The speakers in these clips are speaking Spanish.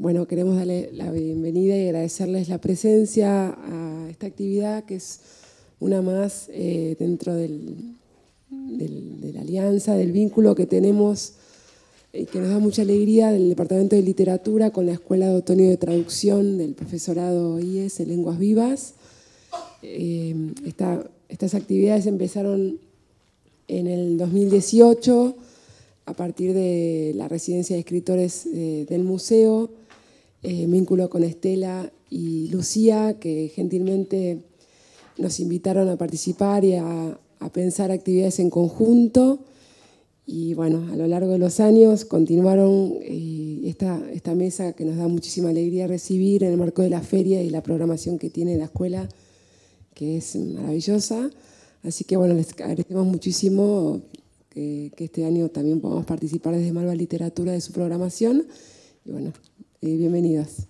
Bueno, queremos darle la bienvenida y agradecerles la presencia a esta actividad, que es una más dentro de la alianza, del vínculo que tenemos y que nos da mucha alegría del Departamento de Literatura con la Escuela de Otoño de Traducción del profesorado IES en Lenguas Vivas. Estas actividades empezaron en el 2018 a partir de la residencia de escritores del museo, vínculo con Estela y Lucía, que gentilmente nos invitaron a participar y a pensar actividades en conjunto. Y bueno, a lo largo de los años continuaron esta mesa que nos da muchísima alegría recibir en el marco de la feria y la programación que tiene la escuela, que es maravillosa. Así que bueno, les agradecemos muchísimo que este año también podamos participar desde Malva Literatura de su programación. Y bueno, bienvenidos.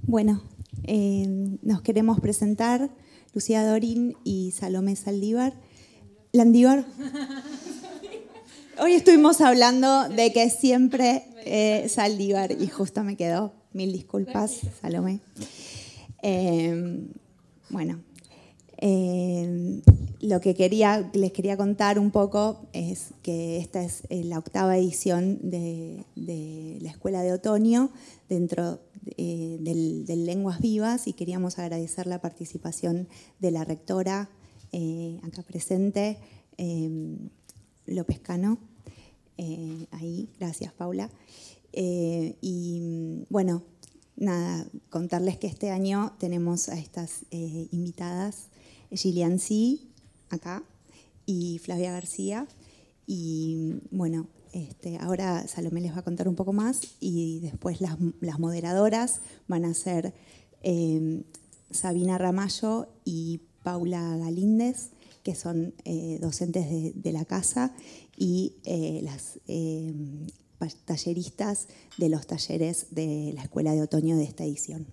Bueno, nos queremos presentar Lucía Dorin y Salomé Landívar. Hoy estuvimos hablando de que siempre Saldívar y justo me quedó. Mil disculpas, Salomé. Bueno, lo que les quería contar un poco es que esta es la 8ª edición de la Escuela de Otoño dentro del Lenguas Vivas, y queríamos agradecer la participación de la rectora acá presente, López Cano. Ahí, gracias, Paula. Y bueno, nada, contarles que este año tenemos a estas invitadas, Gillian C., acá, y Flavia García. Y bueno, ahora Salomé les va a contar un poco más, y después las moderadoras van a ser Sabina Ramallo y Paula Galíndez, que son docentes de la casa, y las talleristas de los talleres de la Escuela de Otoño de esta edición.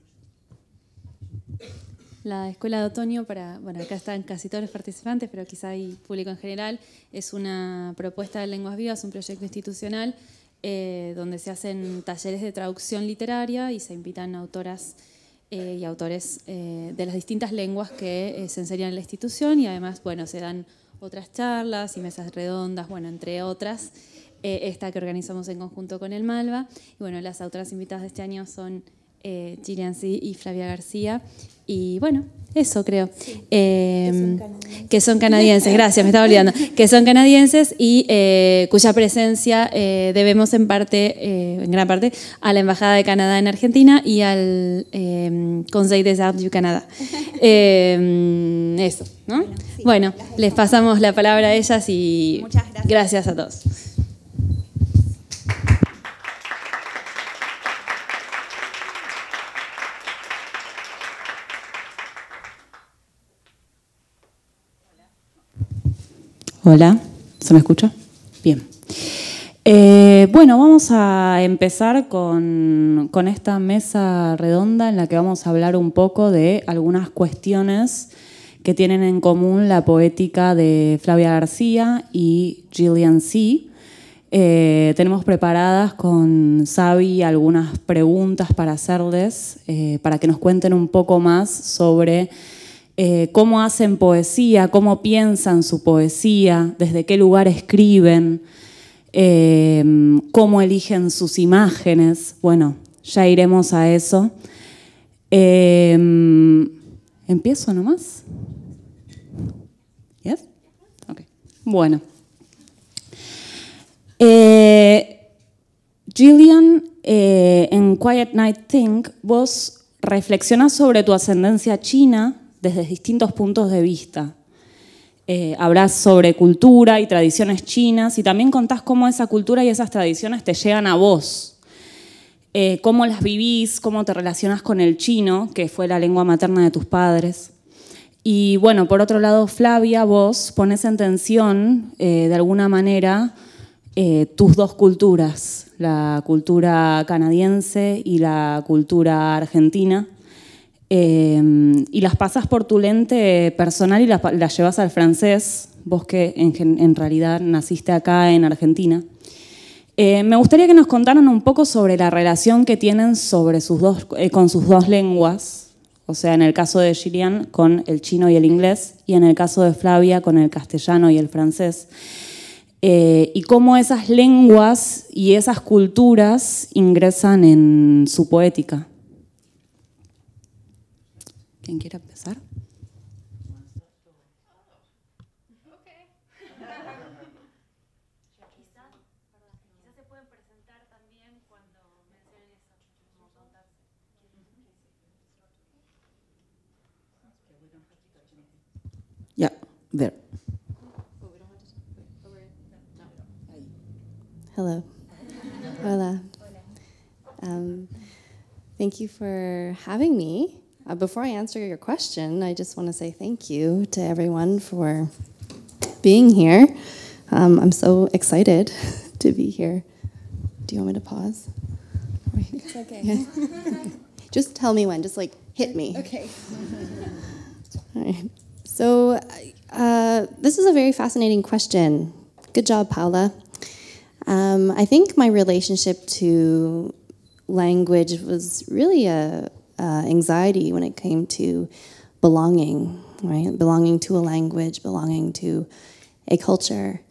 La Escuela de Otoño, bueno, acá están casi todos los participantes, pero quizá hay público en general, es una propuesta de Lenguas Vivas, un proyecto institucional donde se hacen talleres de traducción literaria y se invitan autoras y autores de las distintas lenguas que se enseñan en la institución, y además, bueno, se dan otras charlas y mesas redondas, bueno, entre otras, esta que organizamos en conjunto con el Malva. Y bueno, las autoras invitadas de este año son Gillian C. y Flavia García. Y bueno, eso creo. Sí, que son canadienses, gracias, me estaba olvidando. Que son canadienses y cuya presencia debemos en gran parte, a la Embajada de Canadá en Argentina y al Conseil des Arts du Canada. Eso, ¿no? Sí, bueno, les pasamos la palabra a ellas y muchas gracias a todos. Hola, ¿se me escucha? Bien. Bueno, vamos a empezar con esta mesa redonda en la que vamos a hablar un poco de algunas cuestiones que tienen en común la poética de Flavia García y Gillian C. Tenemos preparadas con Sabi algunas preguntas para hacerles, para que nos cuenten un poco más sobre cómo hacen poesía, cómo piensan su poesía, desde qué lugar escriben, cómo eligen sus imágenes. Bueno, ya iremos a eso. ¿Empiezo nomás? ¿Yes? Okay. Bueno. Gillian, en Quiet Night Think, vos reflexionás sobre tu ascendencia china desde distintos puntos de vista. Hablás sobre cultura y tradiciones chinas y también contás cómo esa cultura y esas tradiciones te llegan a vos. Cómo las vivís, cómo te relacionás con el chino, que fue la lengua materna de tus padres. Y bueno, por otro lado, Flavia, vos ponés en tensión, de alguna manera, tus dos culturas, la cultura canadiense y la cultura argentina. Y las pasás por tu lente personal y las llevas al francés, vos que en realidad naciste acá en Argentina. Me gustaría que nos contaran un poco sobre la relación que tienen con sus dos lenguas, o sea, en el caso de Gillian con el chino y el inglés, y en el caso de Flavia con el castellano y el francés, y cómo esas lenguas y esas culturas ingresan en su poética. ¿Quién quiere empezar? Yeah, there. Hello. Hola. Thank you for having me. Before I answer your question, I just want to say thank you to everyone for being here. I'm so excited to be here. Do you want me to pause? It's okay. Yeah. Just tell me when. Just like hit me. Okay. All right. So this is a very fascinating question. Good job, Paula. I think my relationship to language was really a anxiety when it came to belonging, right? Belonging to a language, belonging to a culture,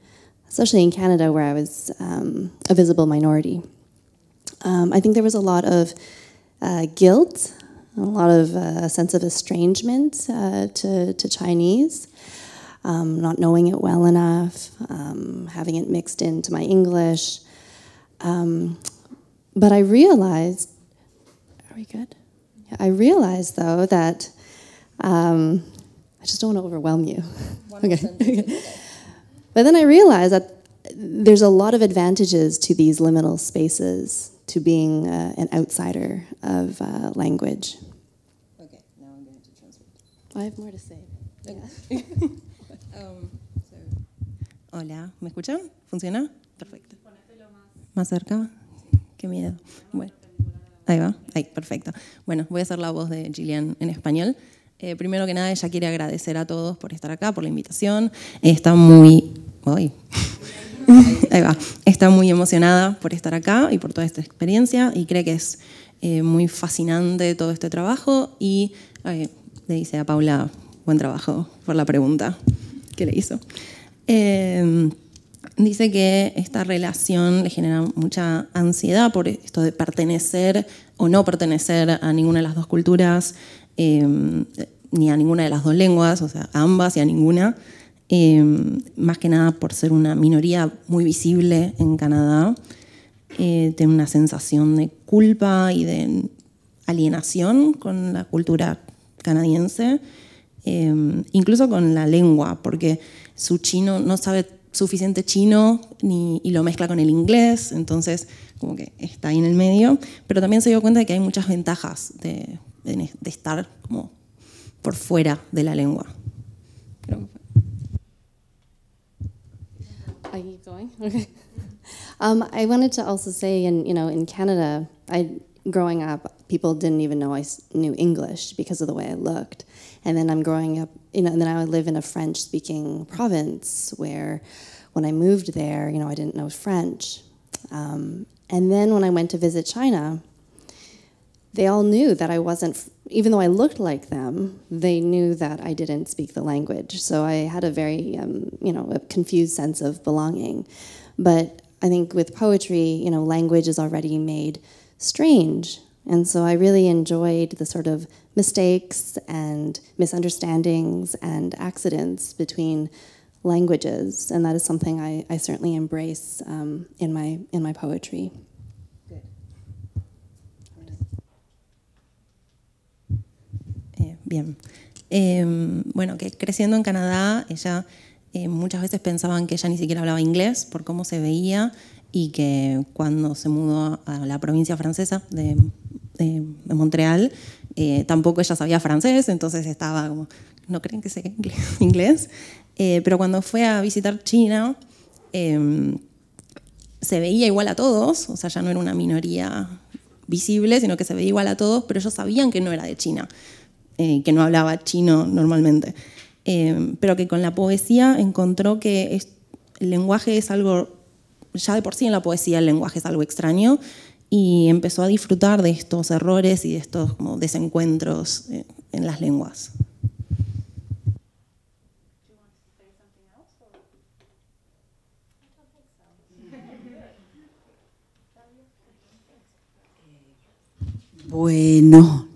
especially in Canada where I was a visible minority. I think there was a lot of guilt, a lot of a sense of estrangement to Chinese, not knowing it well enough, having it mixed into my English. But I realized, are we good? Yeah, I realized though that, I just don't want to overwhelm you. Okay. But then I realized that there's a lot of advantages to these liminal spaces, to being an outsider of language. Okay, now I'm going to translate. I have more to say. Okay. Hola, ¿me escuchan? ¿Funciona? Perfecto. ¿Más cerca? Qué miedo. Bueno, ahí va. Ahí, perfecto. Bueno, voy a hacer la voz de Gillian en español. Primero que nada, ella quiere agradecer a todos por estar acá, por la invitación. Está muy... ¡Ay! Ahí va. Está muy emocionada por estar acá y por toda esta experiencia y cree que es muy fascinante todo este trabajo y le dice a Paula, buen trabajo por la pregunta que le hizo. Dice que esta relación le genera mucha ansiedad por esto de pertenecer o no pertenecer a ninguna de las dos culturas, ni a ninguna de las dos lenguas, o sea, a ambas y a ninguna. Más que nada por ser una minoría muy visible en Canadá, tiene una sensación de culpa y de alienación con la cultura canadiense, incluso con la lengua, porque su chino no sabe suficiente chino y lo mezcla con el inglés, entonces como que está ahí en el medio, pero también se dio cuenta de que hay muchas ventajas de estar como por fuera de la lengua. Creo que fue. I keep going. Okay. I wanted to also say, in Canada, growing up, people didn't even know I knew English because of the way I looked. And then I'm growing up, and then I live in a French-speaking province where, when I moved there, I didn't know French. And then when I went to visit China, they all knew that I wasn't, even though I looked like them, they knew that I didn't speak the language. So I had a very, a confused sense of belonging. But I think with poetry, language is already made strange. And so I really enjoyed the sort of mistakes and misunderstandings and accidents between languages. And that is something I certainly embrace in my poetry. Bien. Bueno, que creciendo en Canadá, ella muchas veces pensaban que ella ni siquiera hablaba inglés por cómo se veía y que cuando se mudó a la provincia francesa de Montreal, tampoco ella sabía francés, entonces estaba como, no creen que sé inglés. Pero cuando fue a visitar China, se veía igual a todos, o sea, ya no era una minoría visible, sino que se veía igual a todos, pero ellos sabían que no era de China. Que no hablaba chino normalmente, pero que con la poesía encontró que el lenguaje es algo ya de por sí en la poesía el lenguaje es algo extraño, y empezó a disfrutar de estos errores y de estos como desencuentros en las lenguas. Bueno,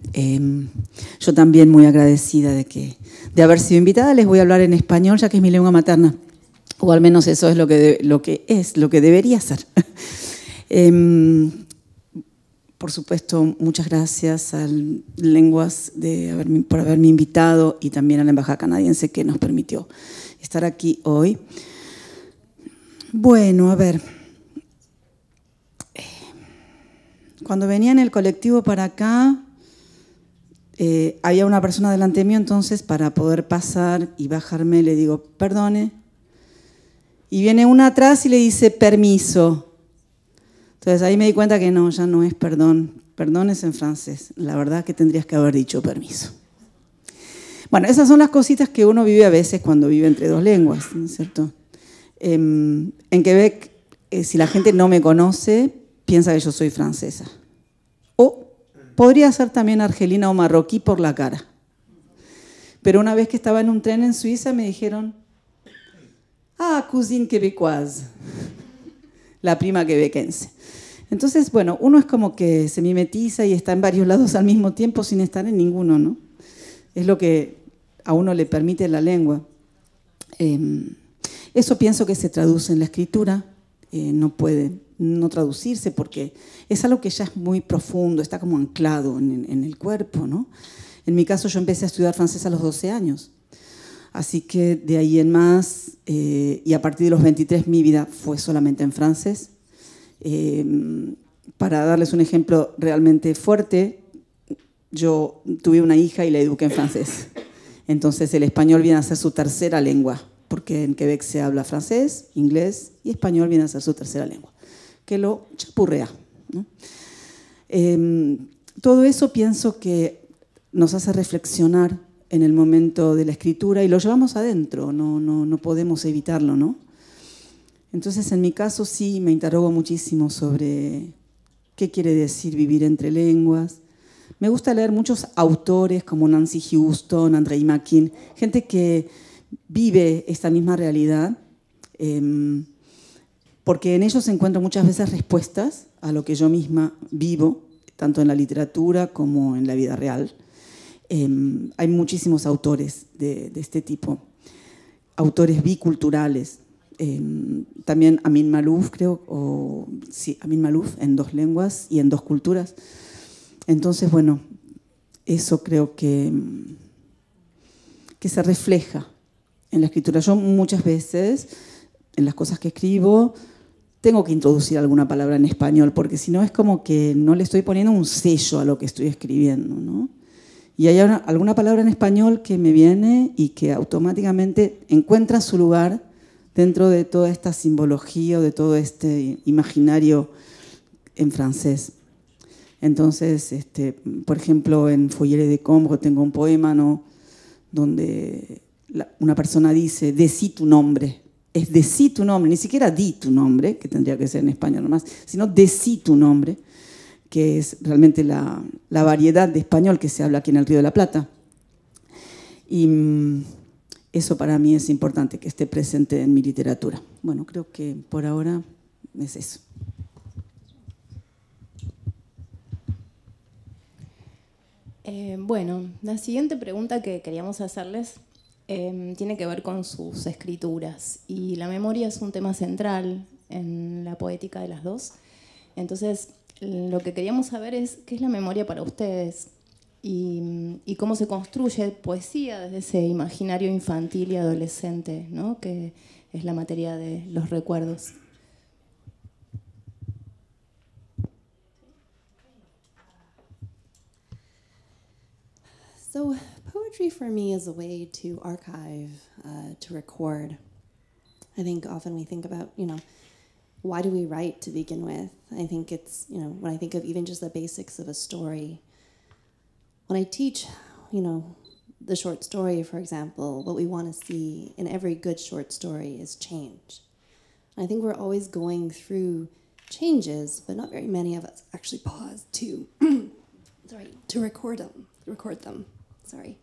yo también muy agradecida de haber sido invitada. Les voy a hablar en español, ya que es mi lengua materna, o al menos eso es lo que debería ser. Por supuesto, muchas gracias a Lenguas por haberme invitado, y también a la Embajada Canadiense que nos permitió estar aquí hoy. Bueno, a ver. Cuando venía en el colectivo para acá, había una persona delante mío, entonces para poder pasar y bajarme le digo, perdone. Y viene una atrás y le dice, permiso. Entonces ahí me di cuenta que no, ya no es perdón. Perdón es en francés. La verdad que tendrías que haber dicho permiso. Bueno, esas son las cositas que uno vive a veces cuando vive entre dos lenguas, ¿no es cierto? En Quebec, si la gente no me conoce, piensa que yo soy francesa. O podría ser también argelina o marroquí por la cara. Pero una vez que estaba en un tren en Suiza me dijeron, ah, cousine québécoise, la prima quebequense. Entonces, bueno, uno es como que se mimetiza y está en varios lados al mismo tiempo sin estar en ninguno, ¿no? Es lo que a uno le permite la lengua. Eso pienso que se traduce en la escritura, no puede no traducirse porque es algo que ya es muy profundo, está como anclado en el cuerpo, ¿no? En mi caso yo empecé a estudiar francés a los 12 años, así que de ahí en más, y a partir de los 23 mi vida fue solamente en francés. Para darles un ejemplo realmente fuerte, yo tuve una hija y la eduqué en francés, entonces el español viene a ser su tercera lengua, porque en Quebec se habla francés, inglés y español viene a ser su tercera lengua, que lo chapurrea, ¿no? Todo eso pienso que nos hace reflexionar en el momento de la escritura y lo llevamos adentro, no podemos evitarlo, ¿no? Entonces, en mi caso sí me interrogo muchísimo sobre qué quiere decir vivir entre lenguas. Me gusta leer muchos autores como Nancy Houston, Andrei Makin, gente que vive esta misma realidad, porque en ellos encuentro muchas veces respuestas a lo que yo misma vivo, tanto en la literatura como en la vida real. Hay muchísimos autores de este tipo, autores biculturales. También Amin Maalouf, creo, sí, Amin Maalouf, en 2 lenguas y en 2 culturas. Entonces, bueno, eso creo que se refleja en la escritura. Yo muchas veces, en las cosas que escribo, tengo que introducir alguna palabra en español, porque si no es como que no le estoy poniendo un sello a lo que estoy escribiendo, ¿no? Y hay alguna palabra en español que me viene y que automáticamente encuentra su lugar dentro de toda esta simbología o de todo este imaginario en francés. Entonces, por ejemplo, en Foyer de Combre tengo un poema, ¿no?, donde una persona dice, decí tu nombre. Es decí tu nombre, ni siquiera di tu nombre, que tendría que ser en español nomás, sino decí tu nombre, que es realmente la variedad de español que se habla aquí en el Río de la Plata. Y eso para mí es importante, que esté presente en mi literatura. Bueno, creo que por ahora es eso. Bueno, la siguiente pregunta que queríamos hacerles tiene que ver con sus escrituras. Y la memoria es un tema central en la poética de las dos. Entonces, lo que queríamos saber es qué es la memoria para ustedes y cómo se construye poesía desde ese imaginario infantil y adolescente, ¿no?, que es la materia de los recuerdos. So poetry for me is a way to archive, to record. I think often we think about, why do we write to begin with? I think it's, when I think of even just the basics of a story, when I teach, the short story, for example, what we want to see in every good short story is change. I think we're always going through changes, but not very many of us actually pause to, to record them. Sorry.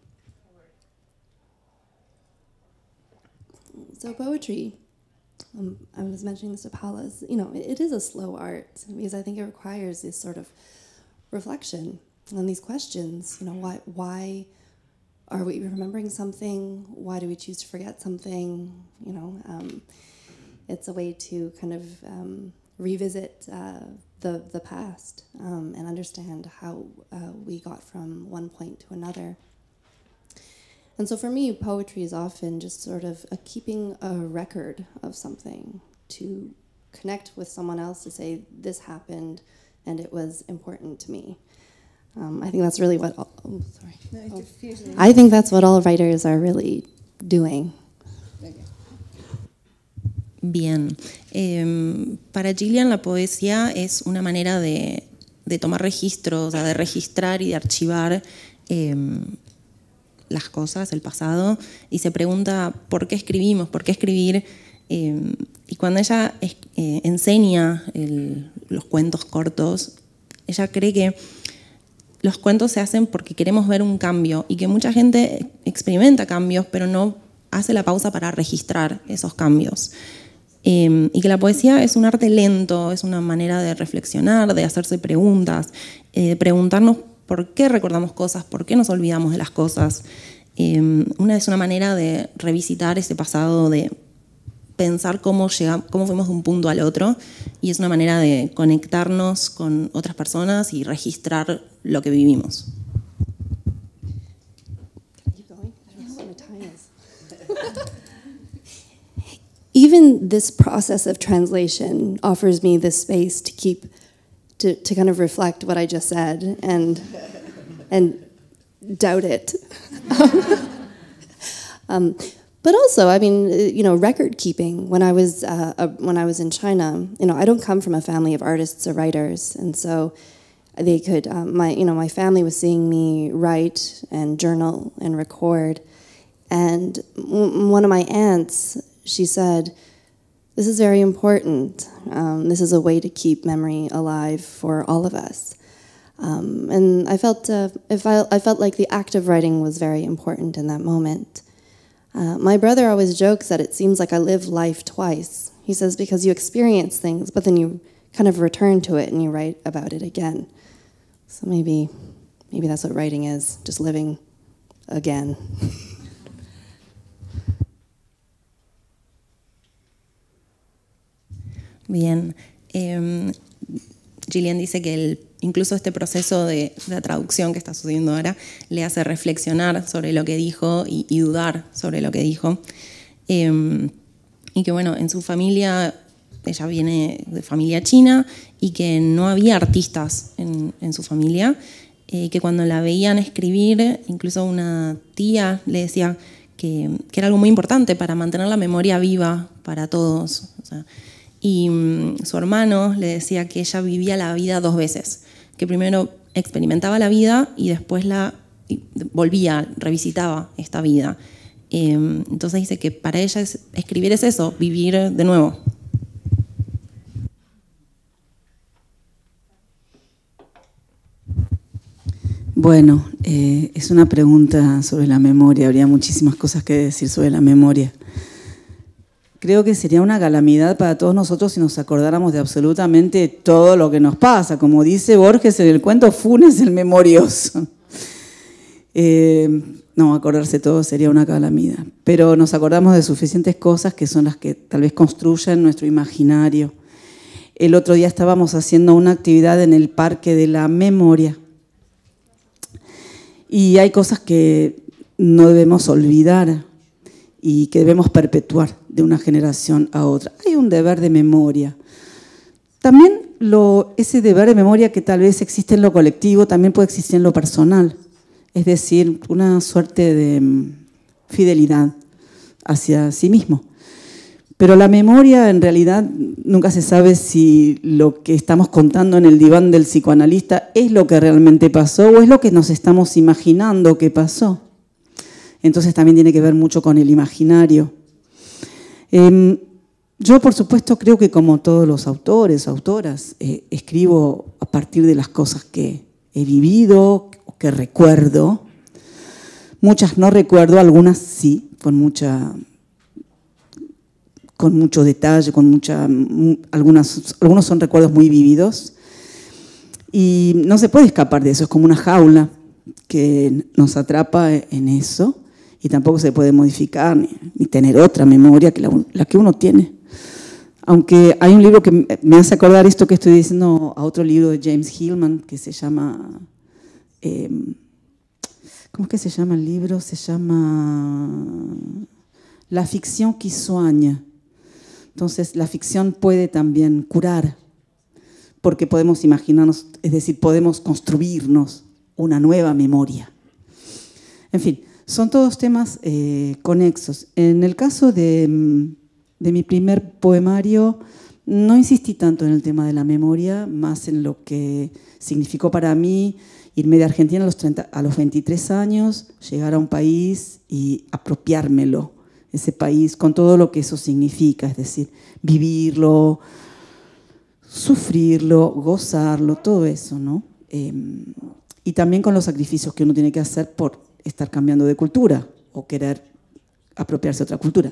So poetry, I was mentioning this to Paula, it is a slow art because I think it requires this sort of reflection on these questions. Why are we remembering something? Why do we choose to forget something? It's a way to kind of revisit the past and understand how we got from one point to another. And so for me, poetry is often just sort of keeping a record of something, to connect with someone else, to say, this happened and it was important to me. I think that's really what I think that's what all writers are really doing. Bien. Para Gillian la poesía es una manera de tomar registros, o sea, de registrar y de archivar las cosas, el pasado, y se pregunta por qué escribimos, por qué escribir. Y cuando ella enseña los cuentos cortos, ella cree que los cuentos se hacen porque queremos ver un cambio y que mucha gente experimenta cambios, pero no hace la pausa para registrar esos cambios. Y que la poesía es un arte lento, es una manera de reflexionar, de hacerse preguntas, de preguntarnos por qué recordamos cosas, por qué nos olvidamos de las cosas. Es una manera de revisitar ese pasado, de pensar cómo fuimos de un punto al otro, y es una manera de conectarnos con otras personas y registrar lo que vivimos. Even this process of translation offers me this space to kind of reflect what I just said and doubt it. But also, I mean, record keeping. When I was in China, I don't come from a family of artists or writers, and so they could. My family was seeing me write and journal and record, and one of my aunts, she said, "This is very important. This is a way to keep memory alive for all of us." And I felt like the act of writing was very important in that moment. My brother always jokes that it seems like I live life twice. He says, because you experience things, but then you kind of return to it and you write about it again. So maybe that's what writing is, just living again. Bien. Gillian dice que incluso este proceso de la traducción que está sucediendo ahora le hace reflexionar sobre lo que dijo y dudar sobre lo que dijo. Y que bueno, en su familia, ella viene de familia china, y que no había artistas en su familia, que cuando la veían escribir, incluso una tía le decía que era algo muy importante para mantener la memoria viva para todos. O sea, y su hermano le decía que ella vivía la vida dos veces, que primero experimentaba la vida y después volvía, revisitaba esta vida. Entonces dice que para ella escribir es eso, vivir de nuevo. Bueno, es una pregunta sobre la memoria, habría muchísimas cosas que decir sobre la memoria. Creo que sería una calamidad para todos nosotros si nos acordáramos de absolutamente todo lo que nos pasa. Como dice Borges en el cuento, Funes el memorioso. No, acordarse todo sería una calamidad. Pero nos acordamos de suficientes cosas que son las que tal vez construyen nuestro imaginario. El otro día estábamos haciendo una actividad en el Parque de la Memoria. Y hay cosas que no debemos olvidar y que debemos perpetuar de una generación a otra. Hay un deber de memoria. También ese deber de memoria que tal vez existe en lo colectivo, también puede existir en lo personal. Es decir, una suerte de fidelidad hacia sí mismo. Pero la memoria, en realidad, nunca se sabe si lo que estamos contando en el diván del psicoanalista es lo que realmente pasó o es lo que nos estamos imaginando que pasó. Entonces también tiene que ver mucho con el imaginario. Yo, por supuesto, creo que como todos los autores, autoras, escribo a partir de las cosas que he vivido o que recuerdo. Muchas no recuerdo, algunas sí, con mucho detalle, algunos son recuerdos muy vividos. Y no se puede escapar de eso, es como una jaula que nos atrapa en eso y tampoco se puede modificar ni tener otra memoria que la que uno tiene. Aunque hay un libro que me hace acordar esto que estoy diciendo a otro libro de James Hillman que se llama... ¿Cómo es que se llama el libro? Se llama La ficción qui soigne. Entonces, la ficción puede también curar, porque podemos imaginarnos, es decir, podemos construirnos una nueva memoria. En fin, son todos temas conexos. En el caso de mi primer poemario, no insistí tanto en el tema de la memoria, más en lo que significó para mí irme de Argentina a los 23 años, llegar a un país y apropiármelo, ese país, con todo lo que eso significa, es decir, vivirlo, sufrirlo, gozarlo, todo eso, ¿no? Y también con los sacrificios que uno tiene que hacer por estar cambiando de cultura o querer apropiarse de otra cultura.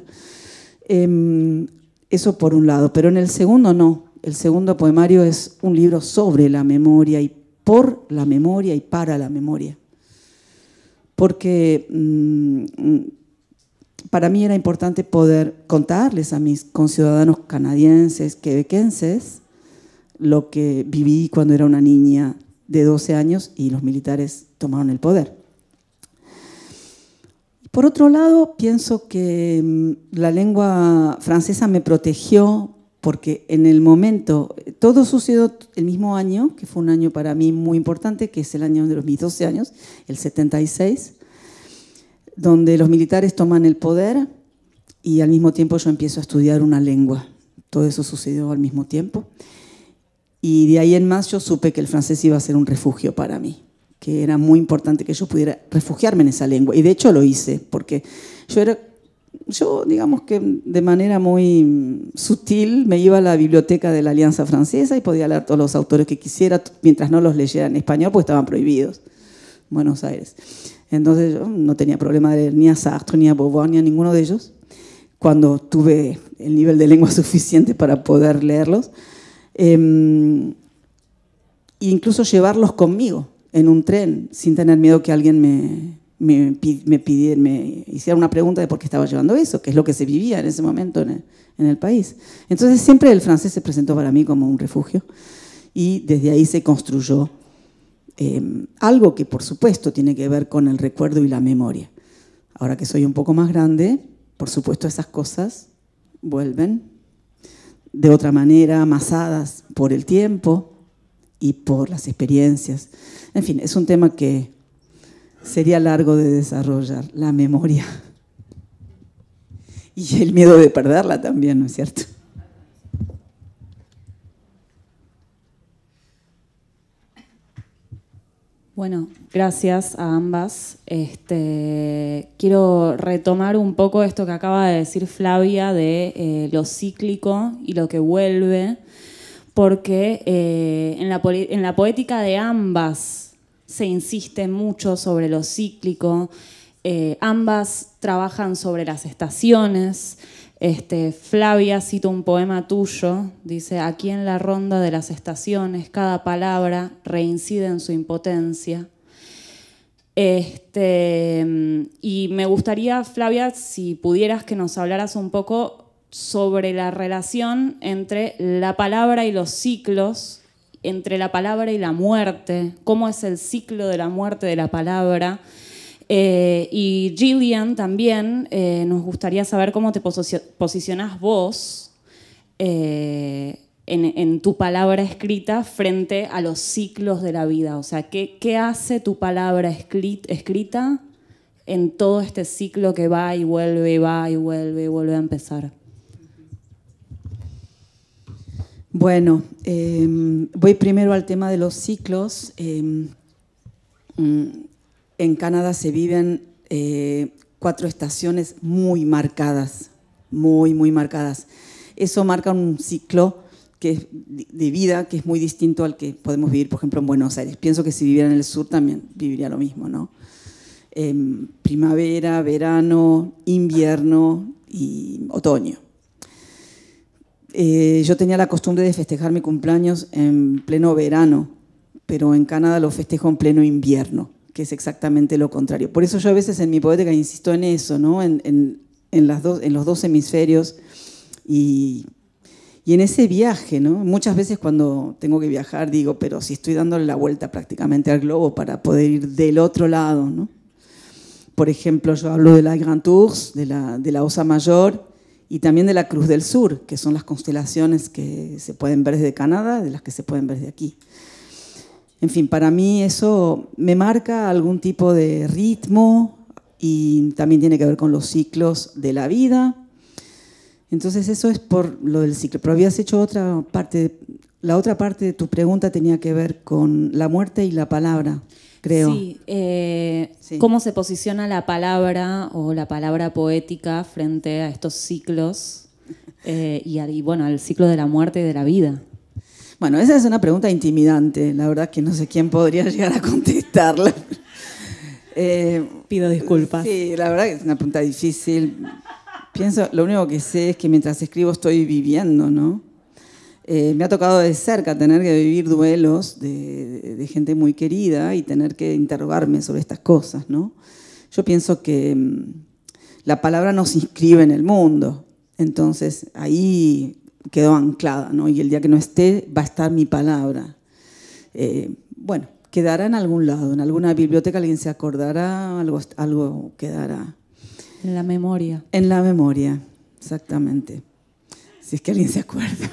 Eso por un lado, pero en el segundo no. El segundo poemario es un libro sobre la memoria y por la memoria y para la memoria. Porque para mí era importante poder contarles a mis conciudadanos canadienses, quebequenses, lo que viví cuando era una niña de 12 años y los militares tomaron el poder. Por otro lado, pienso que la lengua francesa me protegió porque en el momento, todo sucedió el mismo año, que fue un año para mí muy importante, que es el año de mis 12 años, el 76, donde los militares toman el poder y al mismo tiempo yo empiezo a estudiar una lengua. Todo eso sucedió al mismo tiempo. Y de ahí en más yo supe que el francés iba a ser un refugio para mí, que era muy importante que yo pudiera refugiarme en esa lengua. Y de hecho lo hice, porque yo digamos que de manera muy sutil me iba a la biblioteca de la Alianza Francesa y podía leer todos los autores que quisiera, mientras no los leyera en español, porque estaban prohibidos en Buenos Aires. Entonces yo no tenía problema de leer ni a Sartre, ni a Beauvoir, ni a ninguno de ellos, cuando tuve el nivel de lengua suficiente para poder leerlos. Incluso llevarlos conmigo en un tren, sin tener miedo que alguien me hiciera una pregunta de por qué estaba llevando eso, que es lo que se vivía en ese momento en el país. Entonces siempre el francés se presentó para mí como un refugio y desde ahí se construyó algo que por supuesto tiene que ver con el recuerdo y la memoria. Ahora que soy un poco más grande, por supuesto esas cosas vuelven de otra manera, amasadas por el tiempo y por las experiencias. En fin, es un tema que sería largo de desarrollar, la memoria. Y el miedo de perderla también, ¿no es cierto? Bueno, gracias a ambas. Quiero retomar un poco esto que acaba de decir Flavia de lo cíclico y lo que vuelve, porque en la poética de ambas se insiste mucho sobre lo cíclico. Ambas trabajan sobre las estaciones. Flavia cita un poema tuyo, dice: aquí en la ronda de las estaciones cada palabra reincide en su impotencia. Y me gustaría, Flavia, si pudieras que nos hablaras un poco sobre la relación entre la palabra y los ciclos, entre la palabra y la muerte, cómo es el ciclo de la muerte de la palabra. Y Gillian también, nos gustaría saber cómo te posicionás vos en tu palabra escrita frente a los ciclos de la vida. O sea, ¿qué hace tu palabra escrita en todo este ciclo que va y vuelve, y va y vuelve a empezar? Bueno, voy primero al tema de los ciclos. En Canadá se viven 4 estaciones muy marcadas, muy marcadas. eso marca un ciclo de vida que es muy distinto al que podemos vivir, por ejemplo, en Buenos Aires. Pienso que si viviera en el sur también viviría lo mismo, ¿no? Primavera, verano, invierno y otoño. Yo tenía la costumbre de festejar mi cumpleaños en pleno verano, pero en Canadá lo festejo en pleno invierno, que es exactamente lo contrario. Por eso yo a veces en mi poética insisto en eso, ¿no? en los dos hemisferios y en ese viaje, ¿no? Muchas veces cuando tengo que viajar digo, pero si estoy dándole la vuelta prácticamente al globo para poder ir del otro lado, ¿no? Por ejemplo, yo hablo de la Grand Ours, de la Osa Mayor y también de la Cruz del Sur, que son las constelaciones que se pueden ver desde Canadá, de las que se pueden ver de aquí. En fin, para mí eso me marca algún tipo de ritmo y también tiene que ver con los ciclos de la vida. Entonces eso es por lo del ciclo. Pero habías hecho otra parte, la otra parte de tu pregunta tenía que ver con la muerte y la palabra, creo. Sí, Sí. ¿cómo se posiciona la palabra o la palabra poética frente a estos ciclos y bueno, al ciclo de la muerte y de la vida? Bueno, esa es una pregunta intimidante. La verdad que no sé quién podría llegar a contestarla. Pido disculpas. Sí, la verdad que es una pregunta difícil. Pienso, lo único que sé es que mientras escribo estoy viviendo, ¿no? Me ha tocado de cerca tener que vivir duelos de gente muy querida y tener que interrogarme sobre estas cosas, ¿no? Yo pienso que la palabra nos inscribe en el mundo, entonces ahí quedó anclada, ¿no? Y el día que no esté va a estar mi palabra. Bueno, quedará en algún lado, en alguna biblioteca alguien se acordará, algo quedará. En la memoria. En la memoria, exactamente. Si es que alguien se acuerda.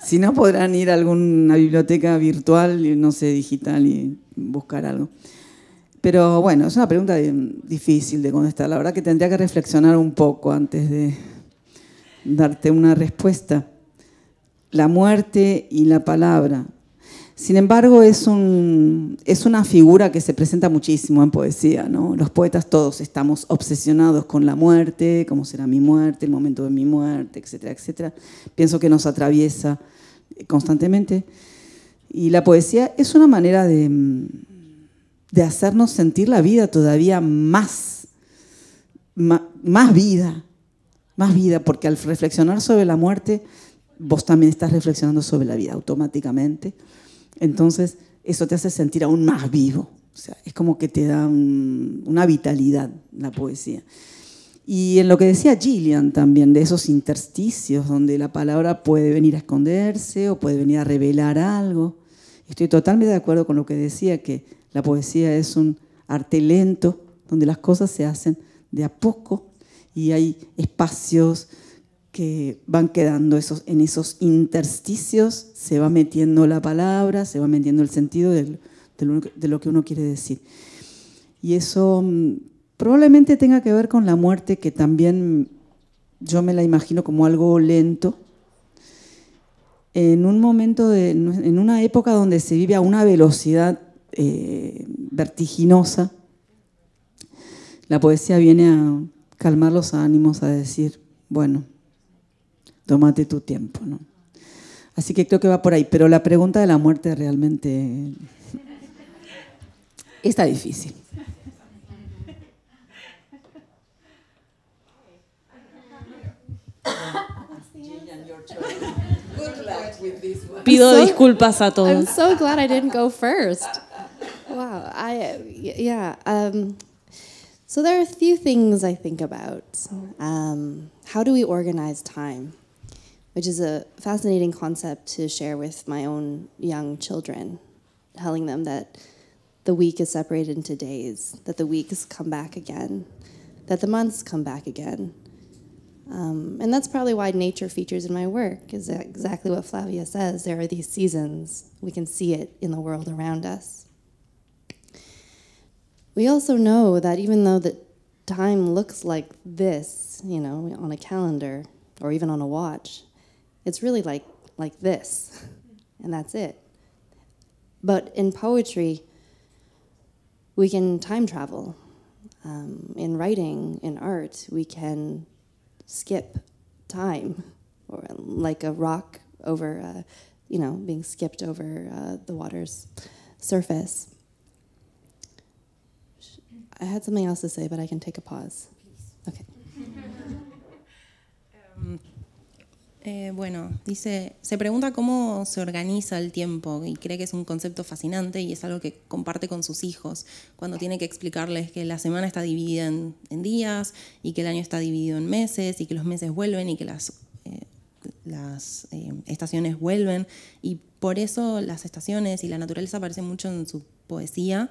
Si no, podrán ir a alguna biblioteca virtual, no sé, digital, y buscar algo. Pero bueno, es una pregunta difícil de contestar. La verdad que tendría que reflexionar un poco antes de darte una respuesta. La muerte y la palabra. Sin embargo, es una figura que se presenta muchísimo en poesía, ¿no? Los poetas todos estamos obsesionados con la muerte, cómo será mi muerte, el momento de mi muerte, etcétera, etcétera. Pienso que nos atraviesa constantemente. Y la poesía es una manera de hacernos sentir la vida todavía más vida, porque al reflexionar sobre la muerte, vos también estás reflexionando sobre la vida automáticamente. Entonces, eso te hace sentir aún más vivo. O sea, es como que te da una vitalidad la poesía. Y en lo que decía Gillian también, de esos intersticios donde la palabra puede venir a esconderse o puede venir a revelar algo. Estoy totalmente de acuerdo con lo que decía, que la poesía es un arte lento, donde las cosas se hacen de a poco y hay espacios que van quedando en esos intersticios, se va metiendo la palabra, se va metiendo el sentido de lo que uno quiere decir. Y eso probablemente tenga que ver con la muerte, que también yo me la imagino como algo lento, en un momento, en una época donde se vive a una velocidad vertiginosa. La poesía viene a calmar los ánimos, a decir, bueno, tómate tu tiempo, ¿no? Así que creo que va por ahí. Pero la pregunta de la muerte realmente está difícil. Pido disculpas a todos. I'm so glad I didn't go first. Wow. So there are a few things I think about. How do we organize time? Which is a fascinating concept to share with my own young children, telling them that the week is separated into days, that the weeks come back again, that the months come back again. And that's probably why nature features in my work, is exactly what Flavia says. There are these seasons. We can see it in the world around us. We also know that even though the time looks like this, you know, on a calendar or even on a watch, it's really like this, and that's it. But in poetry, we can time travel. In writing, in art, we can skip time or like a rock over, being skipped over the water's surface. I had something else to say, but I can take a pause. Okay. Bueno, dice, se pregunta cómo se organiza el tiempo y cree que es un concepto fascinante y es algo que comparte con sus hijos cuando tiene que explicarles que la semana está dividida en días y que el año está dividido en meses y que los meses vuelven y que las estaciones vuelven, y por eso las estaciones y la naturaleza aparecen mucho en su poesía,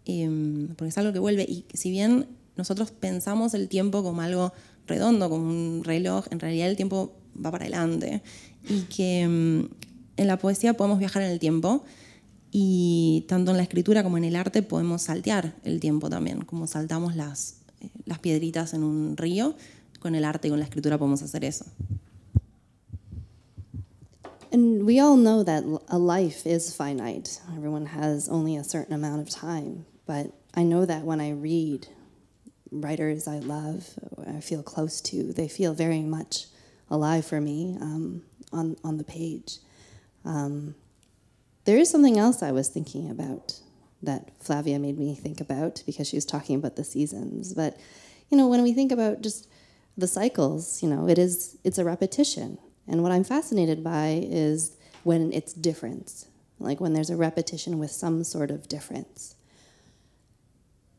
porque es algo que vuelve. Y si bien nosotros pensamos el tiempo como algo redondo, como un reloj, en realidad el tiempo va para adelante, y que en la poesía podemos viajar en el tiempo, y tanto en la escritura como en el arte podemos saltear el tiempo también, como saltamos las piedritas en un río. Con el arte y con la escritura podemos hacer eso. And we all know that a life is finite. Everyone has only a certain amount of time. But I know that when I read writers I love, I feel close to, they feel very much alive for me on the page. There is something else I was thinking about that Flavia made me think about, because she was talking about the seasons. But, when we think about just the cycles, it's a repetition. And what I'm fascinated by is when it's different, like when there's a repetition with some sort of difference.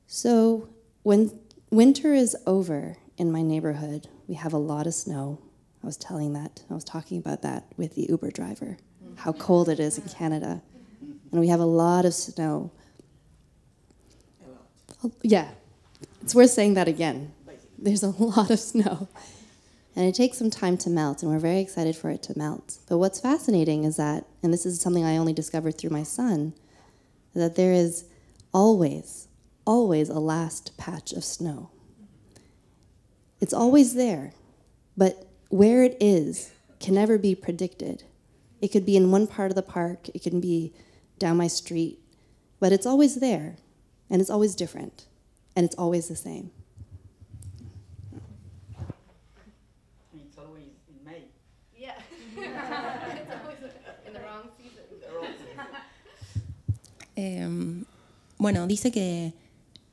So when winter is over in my neighborhood, we have a lot of snow. I was talking about that with the Uber driver, how cold it is in Canada. And we have a lot of snow. Yeah, it's worth saying that again. There's a lot of snow. And it takes some time to melt, and we're very excited for it to melt. But what's fascinating is that, and this is something I only discovered through my son, that there is always a last patch of snow. It's always there, but where it is can never be predicted. It could be in one part of the park, it can be down my street, but it's always there, and it's always different, and it's always the same. It's always in May. Yeah. It's always in the wrong season. Bueno, dice que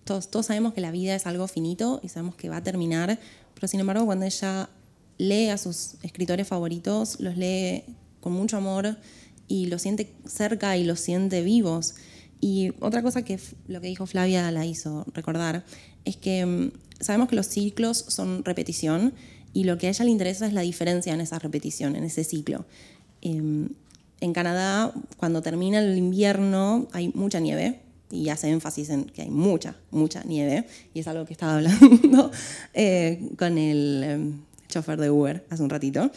todos sabemos que la vida es algo finito y sabemos que va a terminar, pero sin embargo cuando ella lee a sus escritores favoritos, los lee con mucho amor y los siente cerca y los siente vivos. Y otra cosa que lo que dijo Flavia la hizo recordar es que sabemos que los ciclos son repetición, y lo que a ella le interesa es la diferencia en esa repetición, en ese ciclo. En Canadá, cuando termina el invierno, hay mucha nieve, y hace énfasis en que hay mucha nieve, y es algo que estaba hablando con el chofer de Uber hace un ratito,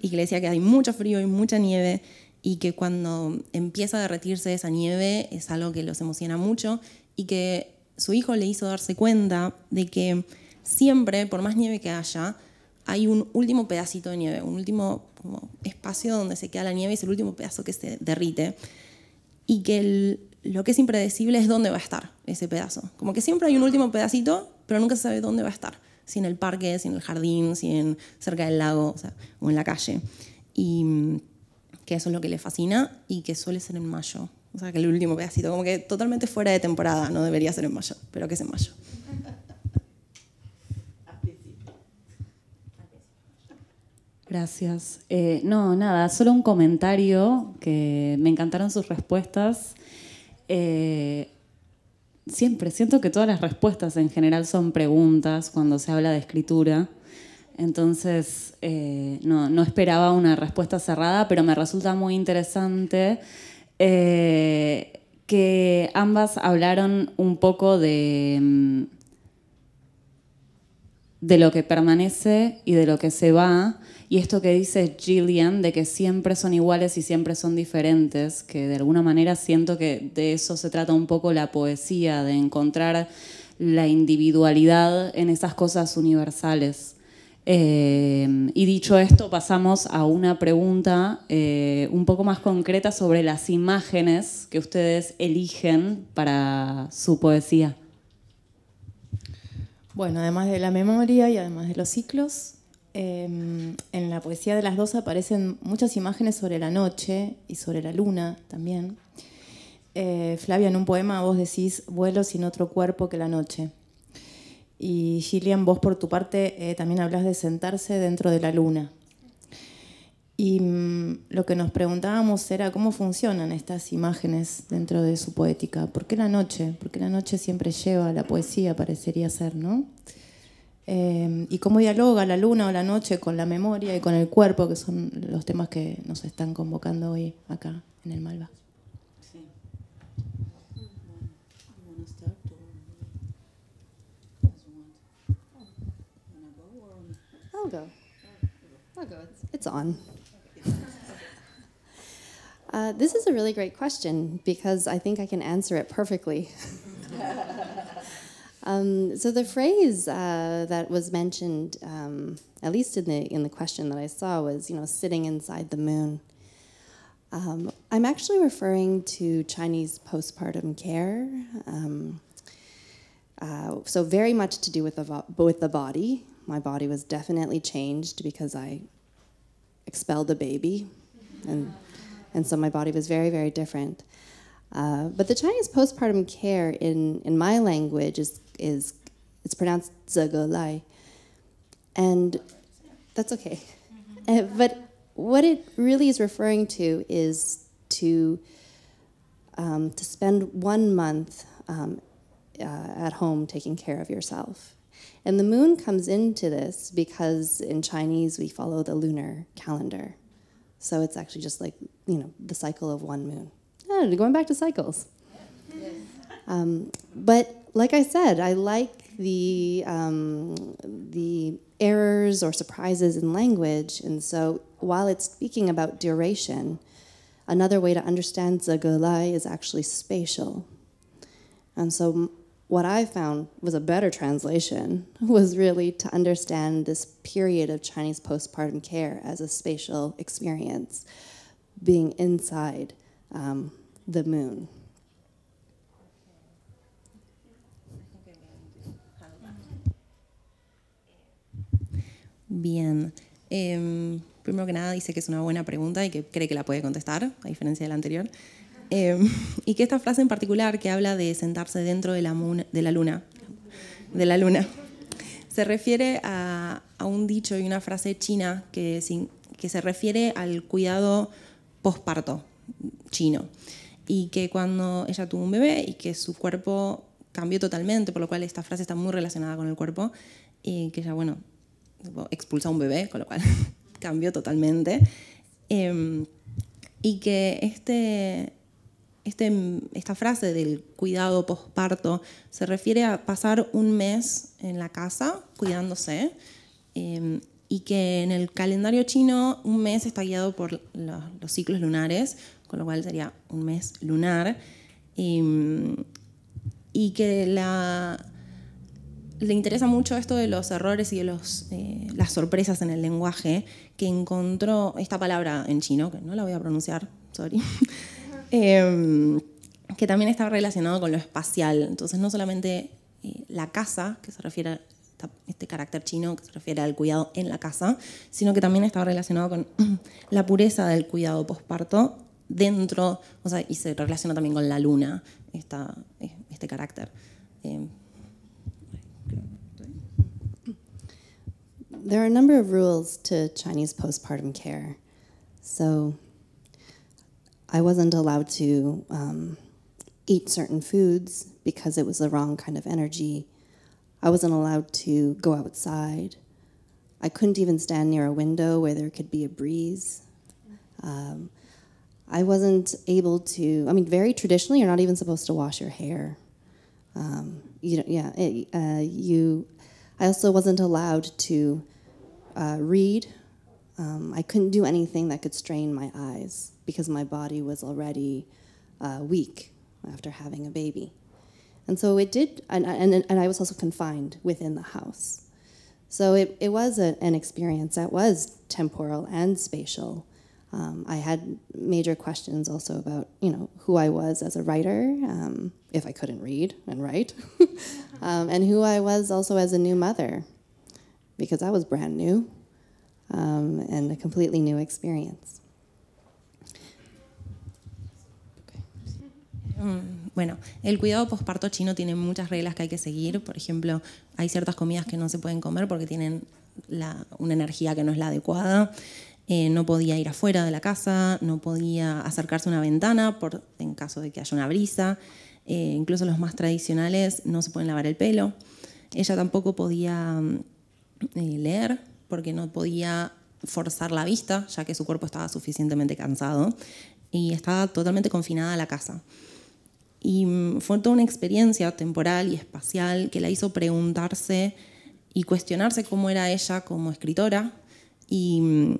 y que le decía que hay mucho frío y mucha nieve, y que cuando empieza a derretirse esa nieve es algo que los emociona mucho, y que su hijo le hizo darse cuenta de que siempre, por más nieve que haya, hay un último pedacito de nieve, un último como espacio donde se queda la nieve, y es el último pedazo que se derrite, y que lo que es impredecible es dónde va a estar ese pedazo. Como que siempre hay un último pedacito, pero nunca se sabe dónde va a estar, si en el parque, si en el jardín, si cerca del lago, o en la calle. Y que eso es lo que le fascina, y que suele ser en mayo. O sea, que el último pedacito, como que totalmente fuera de temporada, no debería ser en mayo, pero que es en mayo. Gracias. No, nada, solo un comentario, que me encantaron sus respuestas. Siempre siento que todas las respuestas en general son preguntas cuando se habla de escritura. Entonces, no esperaba una respuesta cerrada, pero me resulta muy interesante que ambas hablaron un poco de lo que permanece y de lo que se va. Y esto que dice Gillian, de que siempre son iguales y siempre son diferentes, que de alguna manera siento que de eso se trata un poco la poesía, de encontrar la individualidad en esas cosas universales. Y dicho esto, pasamos a una pregunta un poco más concreta sobre las imágenes que ustedes eligen para su poesía. Bueno, además de la memoria y además de los ciclos, en la poesía de las dos aparecen muchas imágenes sobre la noche y sobre la luna también. Flavia, en un poema vos decís, vuelo sin otro cuerpo que la noche. Y Gillian, vos por tu parte también hablas de sentarse dentro de la luna. Y lo que nos preguntábamos era cómo funcionan estas imágenes dentro de su poética. ¿Por qué la noche? Porque la noche siempre lleva a la poesía, parecería ser, ¿no? Y cómo dialoga la luna o la noche con la memoria y con el cuerpo, que son los temas que nos están convocando hoy acá en el Malva. I'll go. It's on. This is a really great question because I think I can answer it perfectly. So the phrase that was mentioned, at least in the question that I saw, was sitting inside the moon. I'm actually referring to Chinese postpartum care. So very much to do with the body. My body was definitely changed because I expelled a baby, and so my body was very, very different. But the Chinese postpartum care in my language is it's pronounced 这个来, and that's okay. But what it really is referring to is to spend 1 month at home taking care of yourself. And the moon comes into this because in Chinese we follow the lunar calendar. So it's actually just like, the cycle of one moon. Going back to cycles. But like I said, I like the errors or surprises in language. And so while it's speaking about duration, another way to understand 这个来 is actually spatial. And so what I found was a better translation was really to understand this period of Chinese postpartum care as a spatial experience, being inside the moon. Bien. Primero que nada dice que es una buena pregunta y que cree que la puede contestar, a diferencia de la anterior. Y que esta frase en particular que habla de sentarse dentro de la luna, se refiere a un dicho y una frase china que se refiere al cuidado posparto chino. Y que cuando ella tuvo un bebé y que su cuerpo cambió totalmente, por lo cual esta frase está muy relacionada con el cuerpo, y que ella, expulsó a un bebé, con lo cual cambió totalmente. Y que esta frase del cuidado posparto se refiere a pasar un mes en la casa cuidándose, y que en el calendario chino un mes está guiado por los ciclos lunares, con lo cual sería un mes lunar, y que le interesa mucho esto de los errores y de las sorpresas en el lenguaje, que encontró esta palabra en chino, que no la voy a pronunciar, sorry, que también está relacionado con lo espacial. Entonces no solamente la casa, que se refiere a este carácter chino que se refiere al cuidado en la casa, sino que también está relacionado con la pureza del cuidado posparto dentro, y se relaciona también con la luna, este carácter. There are a number of rules to Chinese postpartum care. So I wasn't allowed to eat certain foods because it was the wrong kind of energy. I wasn't allowed to go outside. I couldn't even stand near a window where there could be a breeze. I wasn't able to, very traditionally, you're not even supposed to wash your hair. I also wasn't allowed to read. I couldn't do anything that could strain my eyes because my body was already weak after having a baby. And so it did, and I was also confined within the house. So it was an experience that was temporal and spatial. I had major questions also about, who I was as a writer, if I couldn't read and write, and who I was also as a new mother, because I was brand new. and a completely new experience. Bueno, el cuidado posparto chino tiene muchas reglas que hay que seguir. Por ejemplo, hay ciertas comidas que no se pueden comer porque tienen una energía que no es la adecuada. No podía ir afuera de la casa, no podía acercarse a una ventana en caso de que haya una brisa. Incluso los más tradicionales no se pueden lavar el pelo. Ella tampoco podía leer porque no podía forzar la vista, ya que su cuerpo estaba suficientemente cansado y estaba totalmente confinada a la casa. Y fue toda una experiencia temporal y espacial que la hizo preguntarse y cuestionarse cómo era ella como escritora, y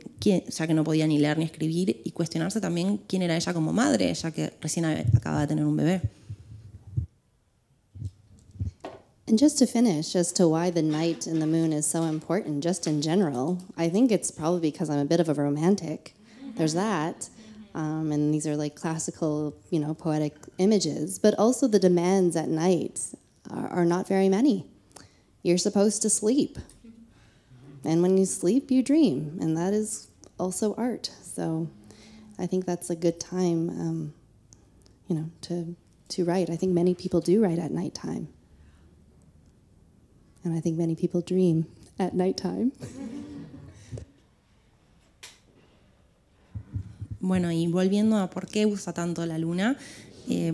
ya que no podía ni leer ni escribir, y cuestionarse también quién era ella como madre, ya que recién acaba de tener un bebé. And just to finish, as to why the night and the moon is so important, just in general, I think it's probably because I'm a bit of a romantic. There's that. And these are like classical, poetic images. But also the demands at night are not very many. You're supposed to sleep. And when you sleep, you dream. And that is also art. So I think that's a good time, to write. I think many people do write at nighttime. And I think many people dream at nighttime. Bueno, y volviendo a por qué usa tanto la luna,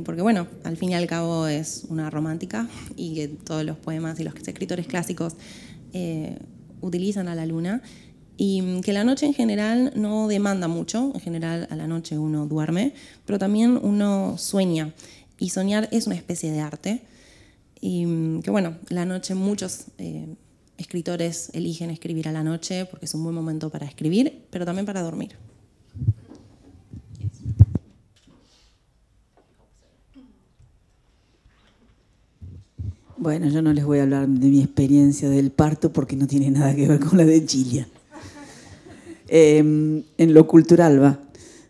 porque bueno, al fin y al cabo es una romántica y que todos los poemas y los escritores clásicos utilizan a la luna, y que la noche en general no demanda mucho. En general a la noche uno duerme, pero también uno sueña, y soñar es una especie de arte, y que bueno, la noche muchos escritores eligen escribir a la noche porque es un buen momento para escribir, pero también para dormir. Bueno, yo no les voy a hablar de mi experiencia del parto porque no tiene nada que ver con la de Gillian. En lo cultural va,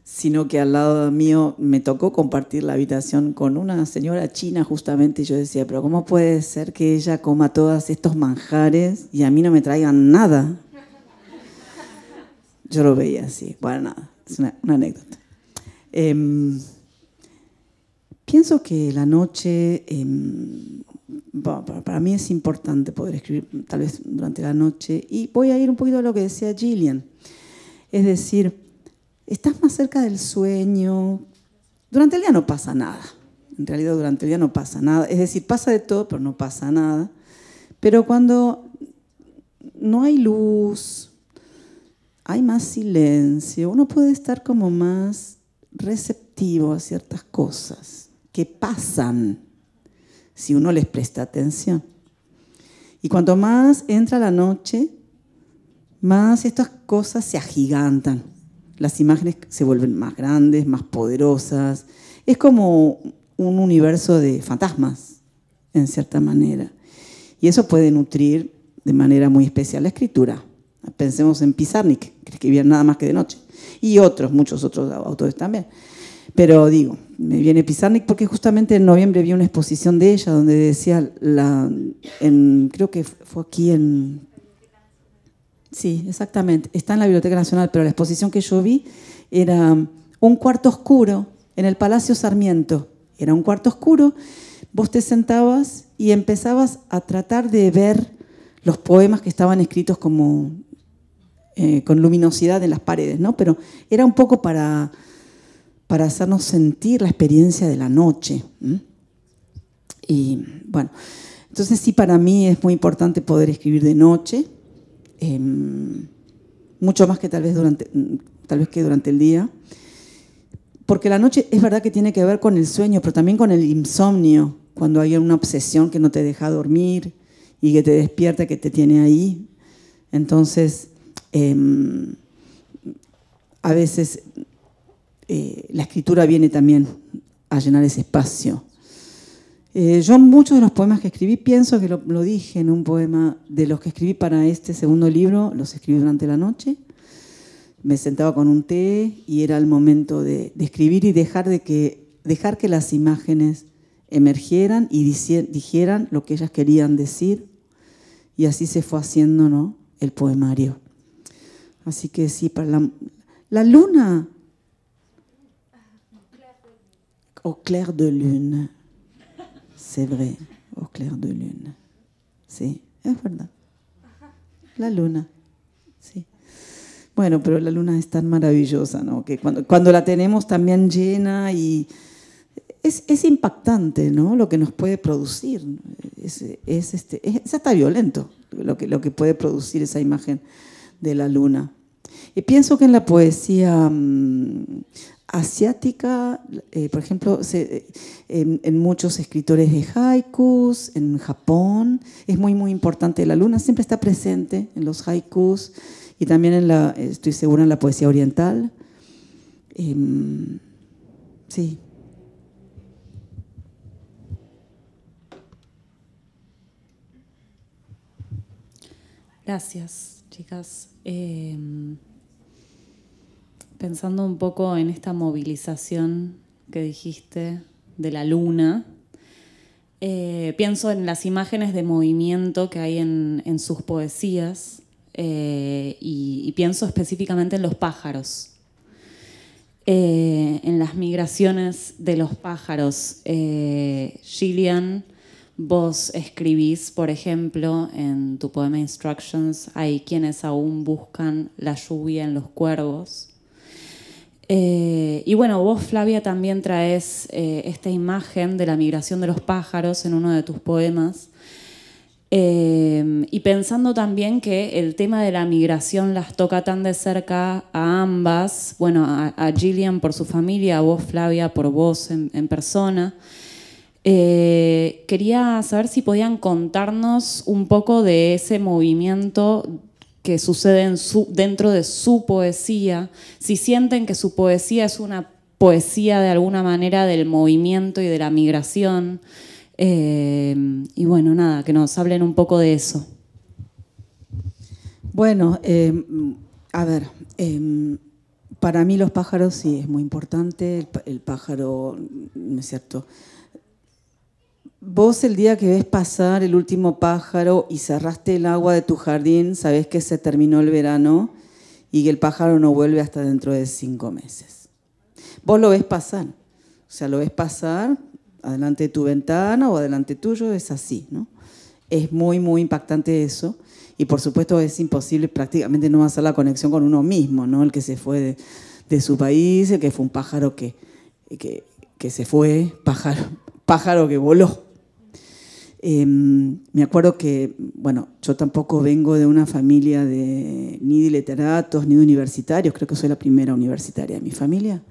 sino que al lado mío me tocó compartir la habitación con una señora china justamente, y yo decía, pero ¿cómo puede ser que ella coma todos estos manjares y a mí no me traigan nada? Yo lo veía así. Bueno, nada, es una anécdota. Pienso que la noche... para mí es importante poder escribir tal vez durante la noche, y voy a ir un poquito a lo que decía Gillian, es decir, estás más cerca del sueño. Durante el día no pasa nada, en realidad durante el día no pasa nada, es decir, pasa de todo pero no pasa nada, pero cuando no hay luz, hay más silencio, uno puede estar como más receptivo a ciertas cosas que pasan si uno les presta atención. Y cuanto más entra la noche, más estas cosas se agigantan. Las imágenes se vuelven más grandes, más poderosas. Es como un universo de fantasmas, en cierta manera. Y eso puede nutrir de manera muy especial la escritura. Pensemos en Pizarnik, que escribía nada más que de noche. Y muchos otros autores también. Pero digo, me viene Pizarnik porque justamente en noviembre vi una exposición de ella donde decía, creo que fue aquí en... Sí, exactamente, está en la Biblioteca Nacional, pero la exposición que yo vi era un cuarto oscuro en el Palacio Sarmiento. Era un cuarto oscuro, vos te sentabas y empezabas a tratar de ver los poemas que estaban escritos como con luminosidad en las paredes, ¿no? Pero era un poco para hacernos sentir la experiencia de la noche. Y bueno, entonces sí, para mí es muy importante poder escribir de noche, mucho más que tal vez durante el día, porque la noche es verdad que tiene que ver con el sueño, pero también con el insomnio, cuando hay una obsesión que no te deja dormir y que te despierta, que te tiene ahí. Entonces, a veces... la escritura viene también a llenar ese espacio. Yo muchos de los poemas que escribí, pienso que lo dije en un poema, de los que escribí para este segundo libro, los escribí durante la noche. Me sentaba con un té y era el momento de escribir y dejar que las imágenes emergieran y dijeran lo que ellas querían decir, y así se fue haciendo, ¿no?, el poemario. Así que sí, para la luna, au clair de lune, c'est vrai, au clair de lune. Sí, es verdad. La luna, sí. Bueno, pero la luna es tan maravillosa, ¿no? Que cuando la tenemos también llena y es impactante, ¿no? Lo que nos puede producir. Es hasta violento lo que puede producir esa imagen de la luna. Y pienso que en la poesía asiática, por ejemplo, en muchos escritores de haikus, en Japón, es muy, muy importante. La luna siempre está presente en los haikus y también estoy segura, en la poesía oriental. Sí. Gracias, chicas. Pensando un poco en esta movilización que dijiste de la luna, pienso en las imágenes de movimiento que hay en sus poesías y pienso específicamente en los pájaros, en las migraciones de los pájaros. Gillian, vos escribís, por ejemplo, en tu poema Instructions, hay quienes aún buscan la lluvia en los cuervos. Y bueno, vos, Flavia, también traes esta imagen de la migración de los pájaros en uno de tus poemas. Y pensando también que el tema de la migración las toca tan de cerca a ambas, bueno, a Gillian por su familia, a vos, Flavia, por vos en persona. Quería saber si podían contarnos un poco de ese movimiento que sucede dentro de su poesía, si sienten que su poesía es una poesía de alguna manera del movimiento y de la migración. Y bueno, nada, que nos hablen un poco de eso. Bueno, a ver, para mí los pájaros sí es muy importante. El pájaro, ¿no es cierto? Vos el día que ves pasar el último pájaro y cerraste el agua de tu jardín, sabés que se terminó el verano y que el pájaro no vuelve hasta dentro de 5 meses. Vos lo ves pasar, o sea, lo ves pasar adelante de tu ventana o adelante tuyo, es así, ¿no? Es muy, muy impactante eso y por supuesto es imposible prácticamente no hacer la conexión con uno mismo, ¿no? El que se fue de su país, el que fue un pájaro que se fue, pájaro que voló. Me acuerdo que, bueno, yo tampoco vengo de una familia ni de literatos ni de universitarios, creo que soy la primera universitaria de mi familia,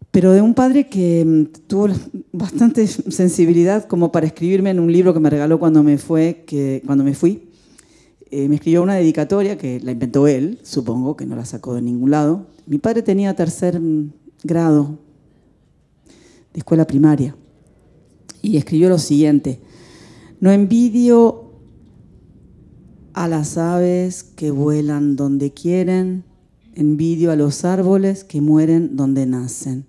pero de un padre que tuvo bastante sensibilidad como para escribirme en un libro que me regaló cuando me fui. Me escribió una dedicatoria que la inventó él, supongo que no la sacó de ningún lado. Mi padre tenía 3er grado de escuela primaria. Y escribió lo siguiente: no envidio a las aves que vuelan donde quieren, envidio a los árboles que mueren donde nacen.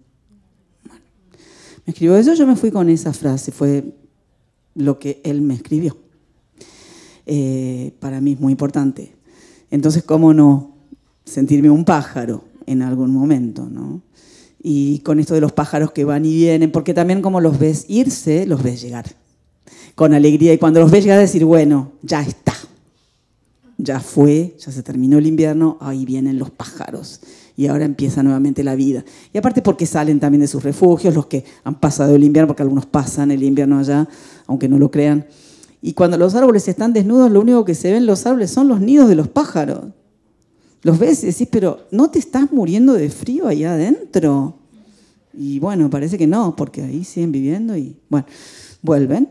Bueno, me escribió eso, yo me fui con esa frase, fue lo que él me escribió. Para mí es muy importante. Entonces, ¿cómo no sentirme un pájaro en algún momento, ¿no? Y con esto de los pájaros que van y vienen, porque también como los ves irse, los ves llegar con alegría. Y cuando los ves llegar, decir, bueno, ya está, ya fue, ya se terminó el invierno, ahí vienen los pájaros. Y ahora empieza nuevamente la vida. Y aparte porque salen también de sus refugios, los que han pasado el invierno, porque algunos pasan el invierno allá, aunque no lo crean. Y cuando los árboles están desnudos, lo único que se ven en los árboles son los nidos de los pájaros. Los ves y decís, pero ¿no te estás muriendo de frío allá adentro? Y bueno, parece que no, porque ahí siguen viviendo y bueno, vuelven.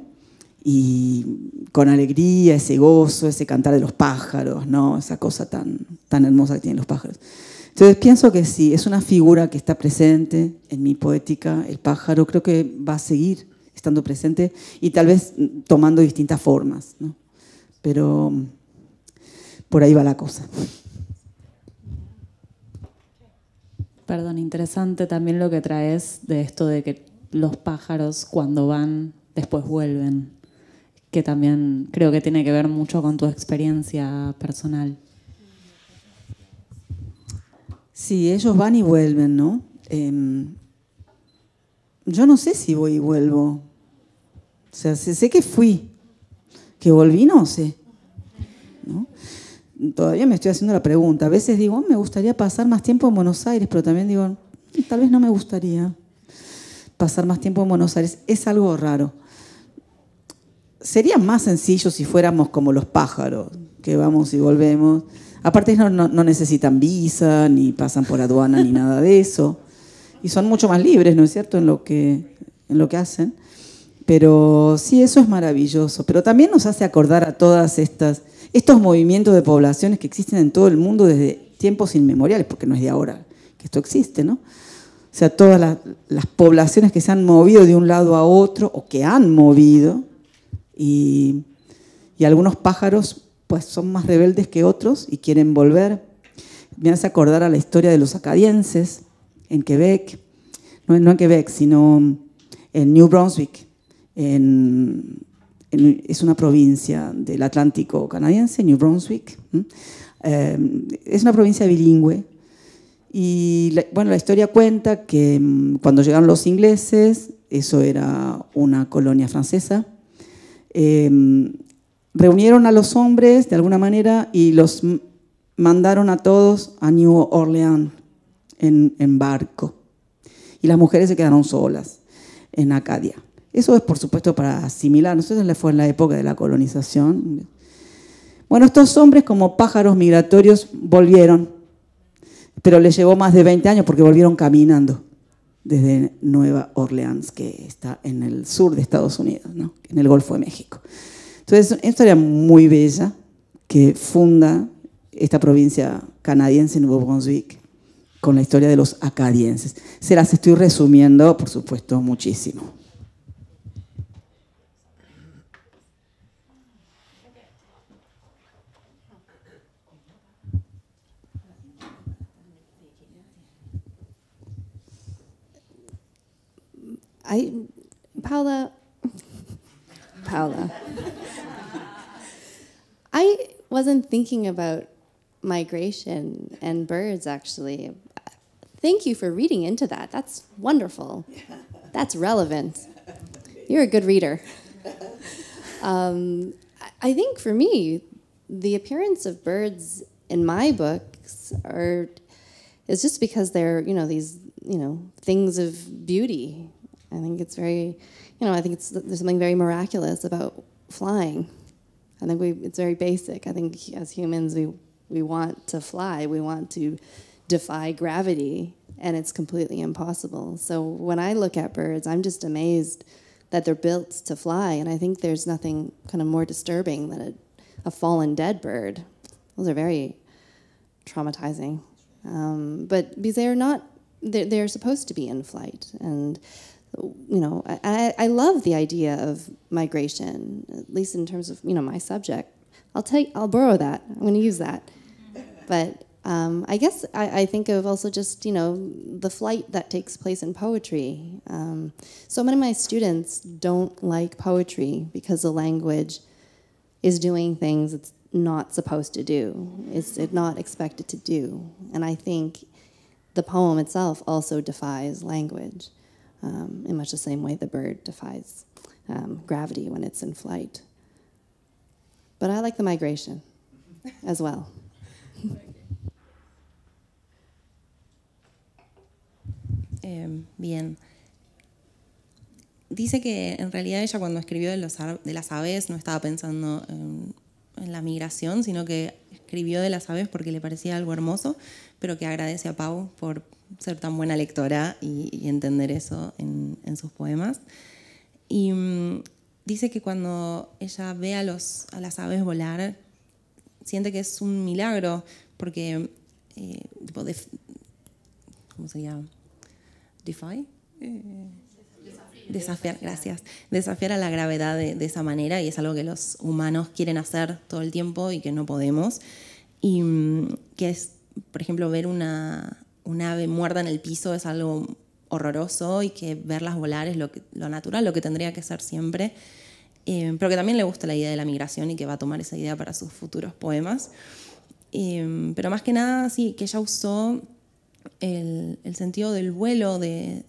Y con alegría, ese gozo, ese cantar de los pájaros, ¿no? Esa cosa tan hermosa que tienen los pájaros. Entonces pienso que sí, es una figura que está presente en mi poética, el pájaro. Creo que va a seguir estando presente y tal vez tomando distintas formas, ¿no? Pero por ahí va la cosa. Perdón, interesante también lo que traes de esto de que los pájaros cuando van, después vuelven, que también creo que tiene que ver mucho con tu experiencia personal. Sí, ellos van y vuelven, ¿no? Yo no sé si voy y vuelvo. O sea, sé que fui. Que volví, no sé. ¿No? Todavía me estoy haciendo la pregunta. A veces digo, me gustaría pasar más tiempo en Buenos Aires, pero también digo, tal vez no me gustaría pasar más tiempo en Buenos Aires. Es algo raro. Sería más sencillo si fuéramos como los pájaros, que vamos y volvemos. Aparte no necesitan visa, ni pasan por aduana, ni nada de eso. Y son mucho más libres, ¿no es cierto?, en lo que hacen. Pero sí, eso es maravilloso. Pero también nos hace acordar a todas estos movimientos de poblaciones que existen en todo el mundo desde tiempos inmemoriales, porque no es de ahora que esto existe, ¿no? O sea, todas las poblaciones que se han movido de un lado a otro, o que han movido, y algunos pájaros pues son más rebeldes que otros y quieren volver. Me hace acordar a la historia de los acadienses en Quebec, no en Quebec, sino en New Brunswick. Es una provincia del Atlántico canadiense, New Brunswick. Es una provincia bilingüe. Y la historia cuenta que cuando llegaron los ingleses, eso era una colonia francesa, reunieron a los hombres de alguna manera y los mandaron a todos a New Orleans en barco. Y las mujeres se quedaron solas en Acadia. Eso es, por supuesto, para asimilar. Nosotros fue en la época de la colonización. Bueno, estos hombres, como pájaros migratorios, volvieron, pero les llevó más de 20 años porque volvieron caminando desde Nueva Orleans, que está en el sur de Estados Unidos, ¿no?, en el Golfo de México. Entonces, es una historia muy bella que funda esta provincia canadiense, Nuevo Brunswick, con la historia de los acadienses. Se las estoy resumiendo, por supuesto, muchísimo. Paula, I wasn't thinking about migration and birds, actually. Thank you for reading into that. That's wonderful. That's relevant. You're a good reader. I think for me, the appearance of birds in my books is just because they're, these, things of beauty. I think it's very, there's something very miraculous about flying. I think it's very basic. I think as humans, we want to fly. We want to defy gravity, and it's completely impossible. So when I look at birds, I'm just amazed that they're built to fly, and I think there's nothing kind of more disturbing than a fallen dead bird. Those are very traumatizing. But because they're supposed to be in flight, and I love the idea of migration, at least in terms of my subject. I'll borrow that. I'm going to use that. But I guess I think of also just the flight that takes place in poetry. So many of my students don't like poetry because the language is doing things it's not supposed to do. It's not expected to do. And I think the poem itself also defies language. In much the same way the bird defies gravity when it's in flight. But I like the migration as well. Bien. Dice que en realidad ella cuando escribió de las aves no estaba pensando en la migración, sino que escribió de las aves porque le parecía algo hermoso, pero que agradece a Pau por ser tan buena lectora y entender eso en sus poemas. Y dice que cuando ella ve a las aves volar, siente que es un milagro, porque ¿cómo se llama? Desafiar, gracias. Desafiar a la gravedad de esa manera, y es algo que los humanos quieren hacer todo el tiempo y que no podemos. Y que es, por ejemplo, ver una ave muerta en el piso es algo horroroso, y que verlas volar es lo natural, lo que tendría que ser siempre. Pero que también le gusta la idea de la migración y que va a tomar esa idea para sus futuros poemas. Pero más que nada, sí, que ella usó el sentido del vuelo, de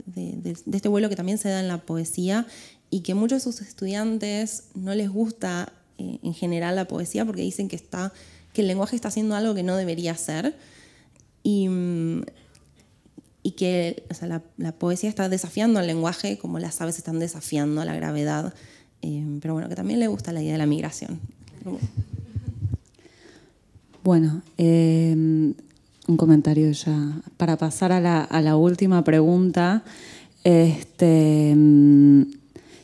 este vuelo que también se da en la poesía y que muchos de sus estudiantes no les gusta en general la poesía porque dicen que el lenguaje está haciendo algo que no debería hacer y que la poesía está desafiando al lenguaje como las aves están desafiando a la gravedad, pero bueno, que también le gusta la idea de la migración. Bueno, un comentario ya para pasar a la última pregunta.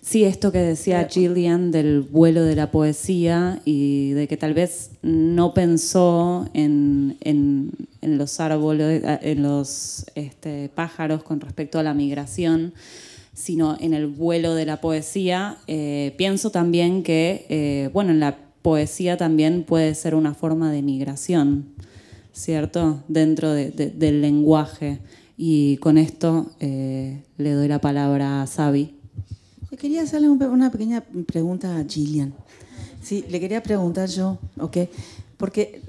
Sí, esto que decía Gillian del vuelo de la poesía y de que tal vez no pensó en los árboles, en los pájaros con respecto a la migración, sino en el vuelo de la poesía. Pienso también que, bueno, en la poesía también puede ser una forma de migración, ¿cierto? Dentro del lenguaje. Y con esto le doy la palabra a Xavi. Quería hacerle una pequeña pregunta a Gillian. Sí, le quería preguntar yo, ¿ok? Porque,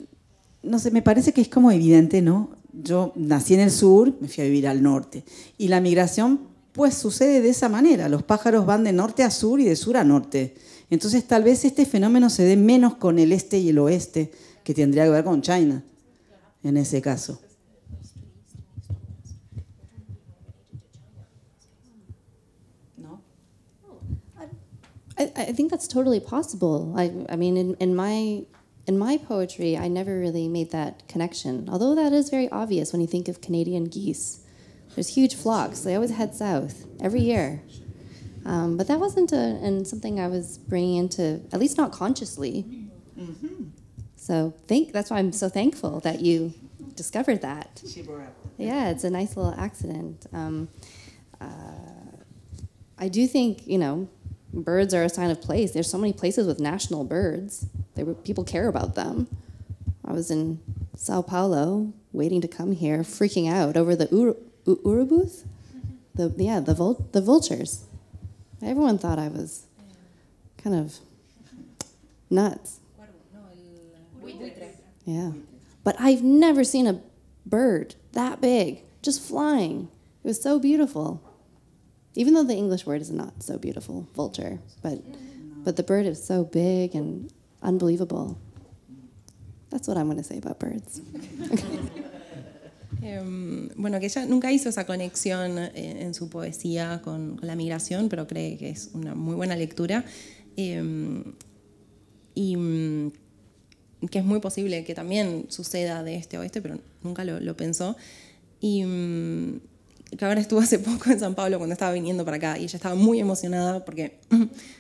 no sé, me parece que es como evidente, ¿no? Yo nací en el sur, me fui a vivir al norte. Y la migración, pues, sucede de esa manera. Los pájaros van de norte a sur y de sur a norte. Entonces, tal vez este fenómeno se dé menos con el este y el oeste, que tendría que ver con China, en ese caso. I think that's totally possible. I mean, in my poetry, I never really made that connection. Although that is very obvious when you think of Canadian geese. There's huge flocks. They always head south every year. But that wasn't something I was bringing into, at least not consciously. Mm-hmm. So that's why I'm so thankful that you discovered that. Yeah, it's a nice little accident. I do think, birds are a sign of place. There's so many places with national birds. People care about them. I was in Sao Paulo, waiting to come here, freaking out over the urubus, the vultures. Everyone thought I was kind of nuts. Yeah, but I've never seen a bird that big, just flying. It was so beautiful. Even though the English word is not so beautiful, vulture, but the bird is so big and unbelievable. That's what I'm going to say about birds. Bueno, que ella nunca hizo esa conexión en su poesía con la migración, pero cree que es una muy buena lectura y que es muy posible que también suceda de este a oeste, pero nunca lo pensó. Y que ahora estuvo hace poco en San Pablo cuando estaba viniendo para acá y ella estaba muy emocionada porque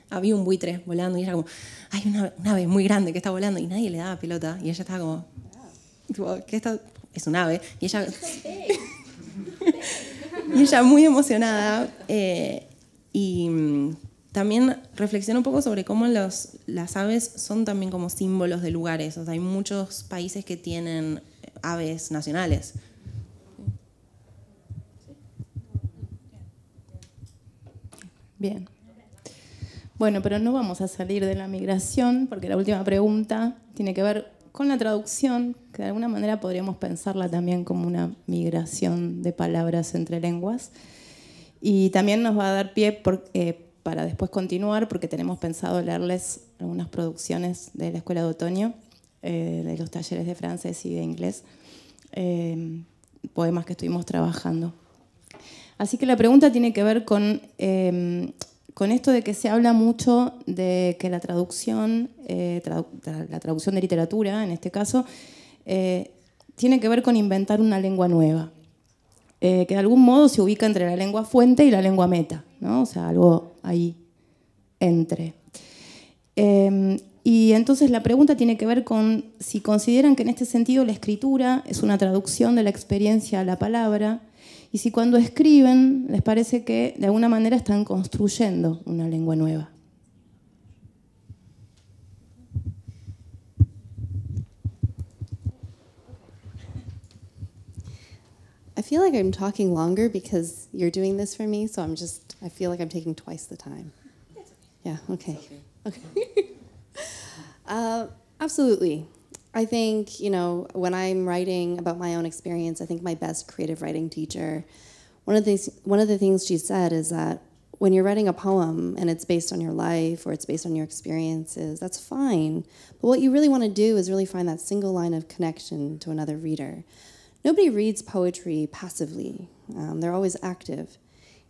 había un buitre volando y ella como, hay una ave muy grande que está volando y nadie le daba pelota y ella estaba como, ¿qué está? Es un ave y ella y ella muy emocionada y también reflexiona un poco sobre cómo las aves son también como símbolos de lugares. O sea, hay muchos países que tienen aves nacionales. Bien. Bueno, pero no vamos a salir de la migración porque la última pregunta tiene que ver con la traducción, que de alguna manera podríamos pensarla también como una migración de palabras entre lenguas. Y también nos va a dar pie para después continuar, porque tenemos pensado leerles algunas producciones de la Escuela de Otoño, de los talleres de francés y de inglés, poemas que estuvimos trabajando. Así que la pregunta tiene que ver con esto de que se habla mucho de que la traducción, la traducción de literatura, en este caso, tiene que ver con inventar una lengua nueva, que de algún modo se ubica entre la lengua fuente y la lengua meta, ¿no? O sea, algo ahí entre. Y entonces la pregunta tiene que ver con si consideran que en este sentido la escritura es una traducción de la experiencia a la palabra, y si cuando escriben les parece que de alguna manera están construyendo una lengua nueva. I feel like I'm talking longer because you're doing this for me, so I feel like I'm taking twice the time. Yeah, okay. Okay. Absolutely. I think, you know, when I'm writing about my own experience, I think my best creative writing teacher, one of the things she said is that when you're writing a poem and it's based on your life or it's based on your experiences, that's fine. But what you really want to do is really find that single line of connection to another reader. Nobody reads poetry passively. They're always active.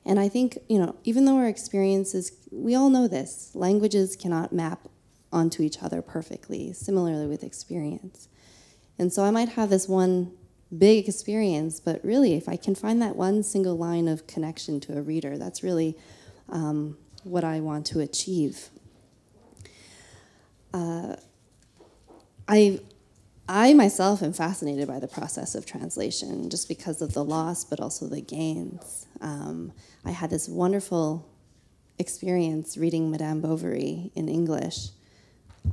And I think, you know, even though our experiences, we all know this, languages cannot map onto each other perfectly, similarly with experience. And so I might have this one big experience, but really if I can find that one single line of connection to a reader, that's really what I want to achieve. I myself am fascinated by the process of translation, just because of the loss, but also the gains. I had this wonderful experience reading Madame Bovary in English.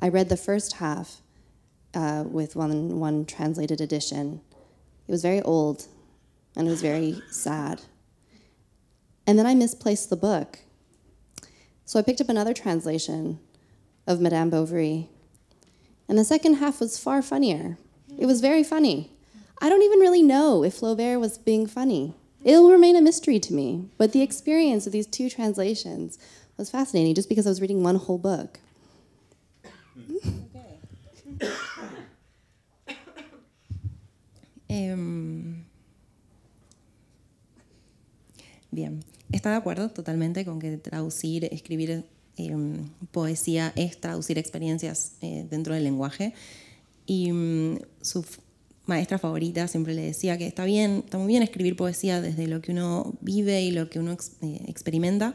I read the first half with one translated edition. It was very old, and it was very sad. And then I misplaced the book. So I picked up another translation of Madame Bovary, and the second half was far funnier. It was very funny. I don't even really know if Flaubert was being funny. It'll remain a mystery to me, but the experience of these two translations was fascinating just because I was reading one whole book. Bien, está de acuerdo totalmente con que traducir, escribir poesía es traducir experiencias dentro del lenguaje. Y su maestra favorita siempre le decía que está muy bien escribir poesía desde lo que uno vive y lo que uno experimenta,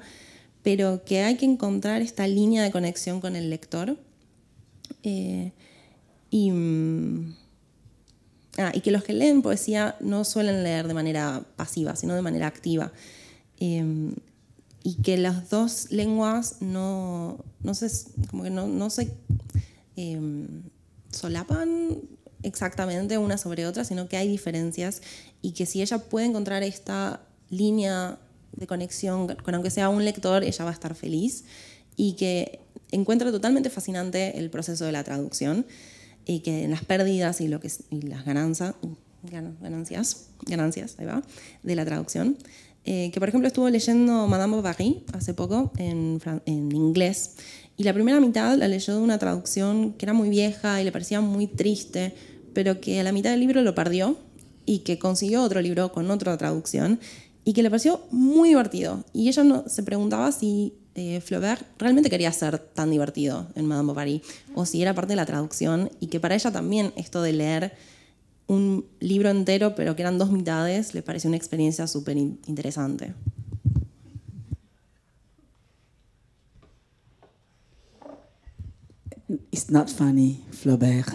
pero que hay que encontrar esta línea de conexión con el lector. Y que los que leen poesía no suelen leer de manera pasiva, sino de manera activa. Y que las dos lenguas no se solapan exactamente una sobre otra, sino que hay diferencias, y que si ella puede encontrar esta línea de conexión con aunque sea un lector, ella va a estar feliz, y que encuentra totalmente fascinante el proceso de la traducción, y que las pérdidas y las ganancias ahí va, de la traducción. Que por ejemplo estuvo leyendo Madame Bovary hace poco en inglés, y la primera mitad la leyó de una traducción que era muy vieja y le parecía muy triste, pero que a la mitad del libro lo perdió y que consiguió otro libro con otra traducción y que le pareció muy divertido. Y ella se preguntaba si Flaubert realmente quería ser tan divertido en Madame Bovary o si era parte de la traducción, y que para ella también esto de leer un libro entero pero que eran dos mitades le pareció una experiencia súper interesante. It's not funny, Flaubert.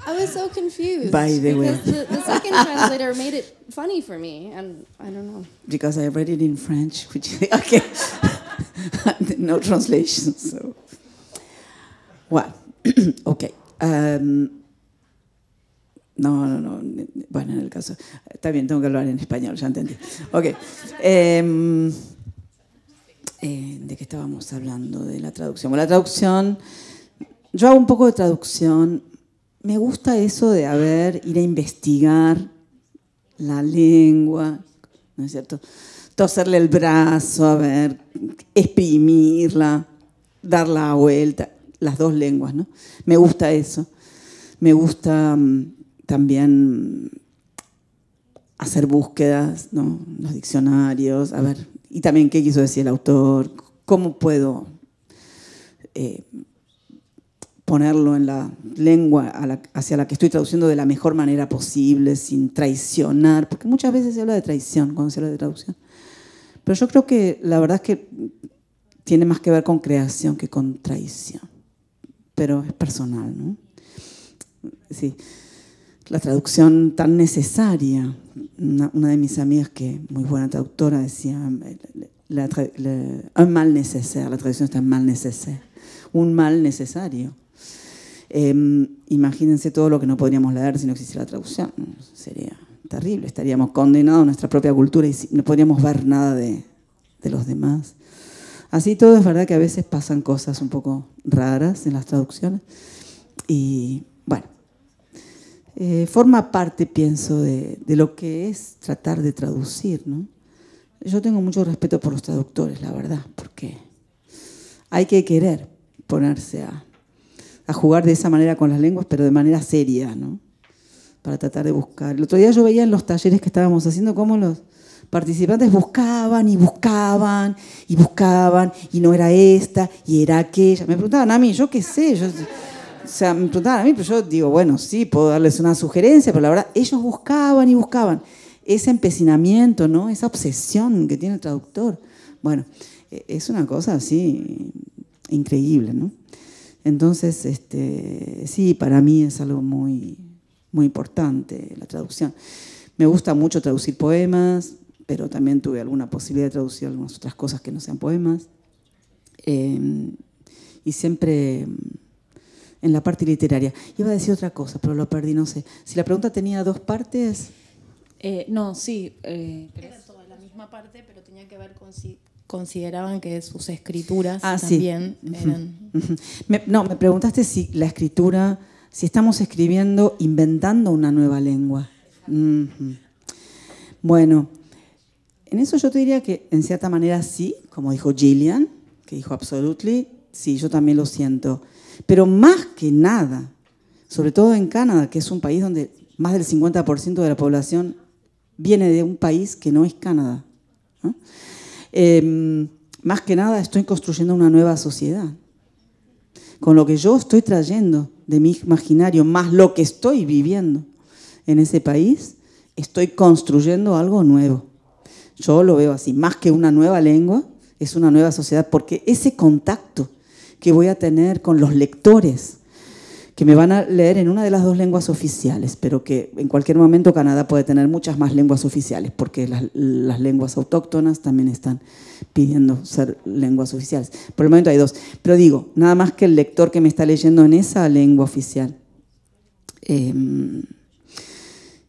I was so confused. By the way. Because the second translator made it funny for me, and I don't know. Because I read it in French, which okay, no translation. So, well, okay. No. Bueno, en el caso, está bien, tengo que hablar en español, ya entendí. Okay. ¿De qué estábamos hablando? De la traducción. Bueno, la traducción, yo hago un poco de traducción. Me gusta eso de ir a investigar la lengua, ¿no es cierto? Toserle el brazo, exprimirla, dar la vuelta, las dos lenguas, ¿no? Me gusta eso. Me gusta también hacer búsquedas, ¿no? Los diccionarios, y también qué quiso decir el autor, cómo puedo ponerlo en la lengua hacia la que estoy traduciendo de la mejor manera posible, sin traicionar, porque muchas veces se habla de traición cuando se habla de traducción. Pero yo creo que la verdad es que tiene más que ver con creación que con traición, pero es personal, ¿no? Sí. La traducción tan necesaria. Una de mis amigas, que es muy buena traductora, decía un mal necesario, la traducción está en mal necesario, un mal necesario. Imagínense todo lo que no podríamos leer si no existiera la traducción. Sería terrible, estaríamos condenados a nuestra propia cultura y no podríamos ver nada de los demás. Así todo, es verdad que a veces pasan cosas un poco raras en las traducciones, Y bueno, forma parte, pienso, de lo que es tratar de traducir, ¿no? Yo tengo mucho respeto por los traductores, la verdad, porque hay que querer ponerse a jugar de esa manera con las lenguas, pero de manera seria, ¿no? Para tratar de buscar. El otro día yo veía en los talleres que estábamos haciendo cómo los participantes buscaban y buscaban y buscaban, y no era esta y era aquella. Me preguntaban a mí, yo qué sé, o sea, me preguntaban a mí, pero yo digo, bueno, sí, puedo darles una sugerencia, pero la verdad, ellos buscaban y buscaban. Ese empecinamiento, ¿no? Esa obsesión que tiene el traductor. Bueno, es una cosa así increíble, ¿no? Entonces, sí, para mí es algo muy, muy importante la traducción. Me gusta mucho traducir poemas, pero también tuve alguna posibilidad de traducir algunas otras cosas que no sean poemas. Y siempre en la parte literaria. Iba a decir otra cosa, pero lo perdí, no sé. Si la pregunta tenía dos partes... No, sí. Era toda la misma parte, pero tenía que ver con si consideraban que sus escrituras sí. también eran... Me preguntaste si la escritura, si estamos escribiendo, inventando una nueva lengua. Bueno, en eso yo te diría que en cierta manera sí, como dijo Gillian, que dijo absolutely, sí, yo también lo siento. Pero más que nada, sobre todo en Canadá, que es un país donde más del 50% de la población viene de un país que no es Canadá, ¿no? Más que nada estoy construyendo una nueva sociedad. Con lo que yo estoy trayendo de mi imaginario, más lo que estoy viviendo en ese país, estoy construyendo algo nuevo. Yo lo veo así, más que una nueva lengua, es una nueva sociedad, porque ese contacto que voy a tener con los lectores, que me van a leer en una de las dos lenguas oficiales, pero que en cualquier momento Canadá puede tener muchas más lenguas oficiales, porque las lenguas autóctonas también están pidiendo ser lenguas oficiales. Por el momento hay dos. Pero digo, nada más que el lector que me está leyendo en esa lengua oficial,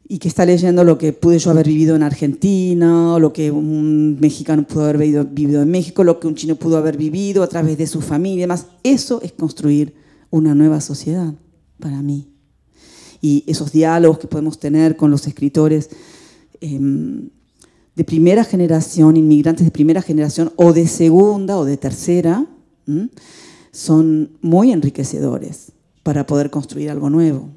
y que está leyendo lo que pude yo haber vivido en Argentina, o lo que un mexicano pudo haber vivido en México, lo que un chino pudo haber vivido a través de su familia y demás. Eso es construir una nueva sociedad para mí. Y esos diálogos que podemos tener con los escritores de primera generación, inmigrantes de primera generación, o de segunda o de tercera, son muy enriquecedores para poder construir algo nuevo.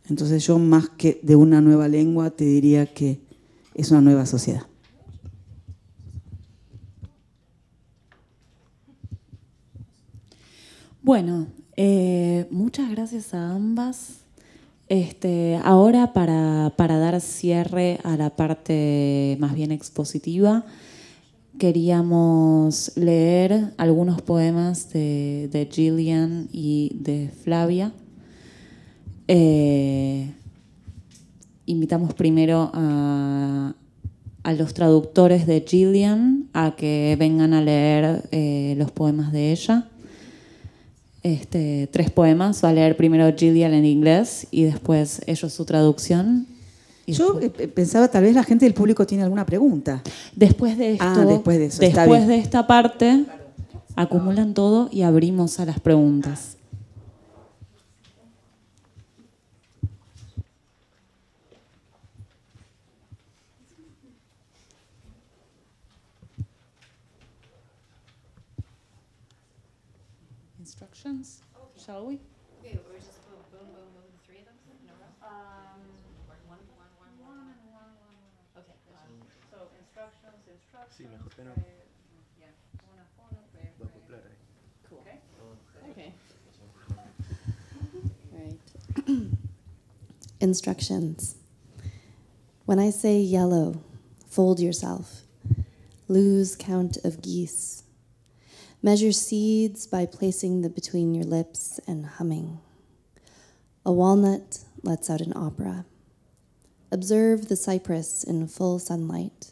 Entonces yo, más que de una nueva lengua, te diría que es una nueva sociedad. Bueno, muchas gracias a ambas. Ahora, para dar cierre a la parte más bien expositiva, queríamos leer algunos poemas de Gillian y de Flavia. Invitamos primero a los traductores de Gillian a que vengan a leer los poemas de ella. 3 poemas, va a leer primero Gillian en inglés y después ellos su traducción. Yo pensaba, tal vez la gente del público tiene alguna pregunta. Después de esto, después de eso, después de esta parte, acumulan todo y abrimos a las preguntas. Instructions, shall we? Okay, or just boom, boom, boom, boom, 3 of them in a row? One. Okay. So instructions. Sí, mejor que no. Yeah, una foto, Va a acoplar ahí. Cool. Okay. Okay. All right. Instructions. When I say yellow, fold yourself. Lose count of geese. Measure seeds by placing them between your lips and humming. A walnut lets out an opera. Observe the cypress in full sunlight.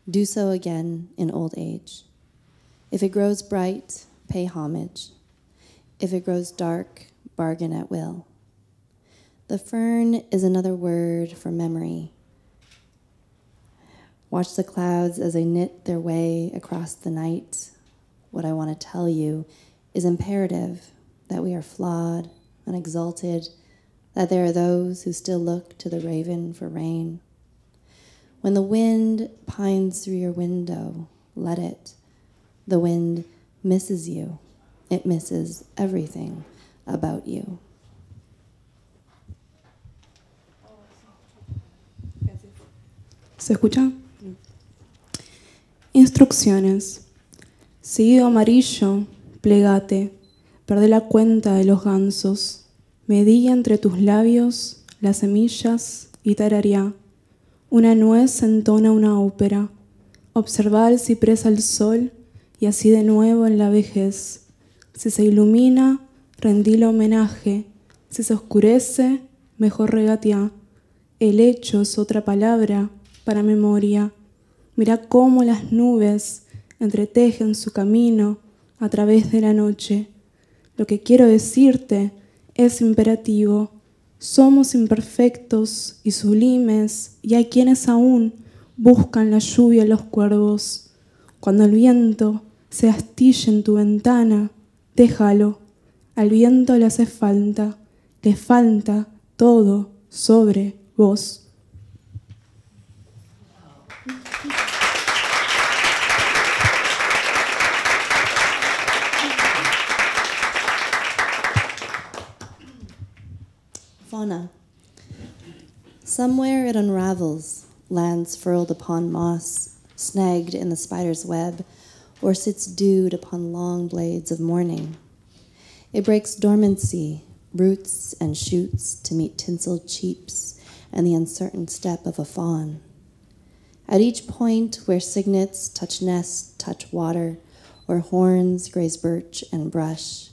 Do so again in old age. If it grows bright, pay homage. If it grows dark, bargain at will. The fern is another word for memory. Watch the clouds as they knit their way across the night. What I want to tell you is imperative, that we are flawed and exalted, that there are those who still look to the raven for rain. When the wind pines through your window, let it. The wind misses you. It misses everything about you. ¿Se escucha? Instrucciones. Seguido amarillo, plegate, perdé la cuenta de los gansos, medí entre tus labios las semillas y tarareá. Una nuez entona una ópera, observá el ciprés al sol y así de nuevo en la vejez. Si se ilumina, rendíle homenaje, si se oscurece, mejor regateá. El hecho es otra palabra para memoria. Mirá cómo las nubes entretejen su camino a través de la noche. Lo que quiero decirte es imperativo. Somos imperfectos y sublimes y hay quienes aún buscan la lluvia en los cuervos. Cuando el viento se astille en tu ventana, déjalo. Al viento le falta todo sobre vos. Fauna. Somewhere it unravels, lands furled upon moss, snagged in the spider's web, or sits dewed upon long blades of morning. It breaks dormancy, roots and shoots to meet tinseled cheeks and the uncertain step of a fawn. At each point where cygnets touch nest, touch water, or horns graze birch and brush,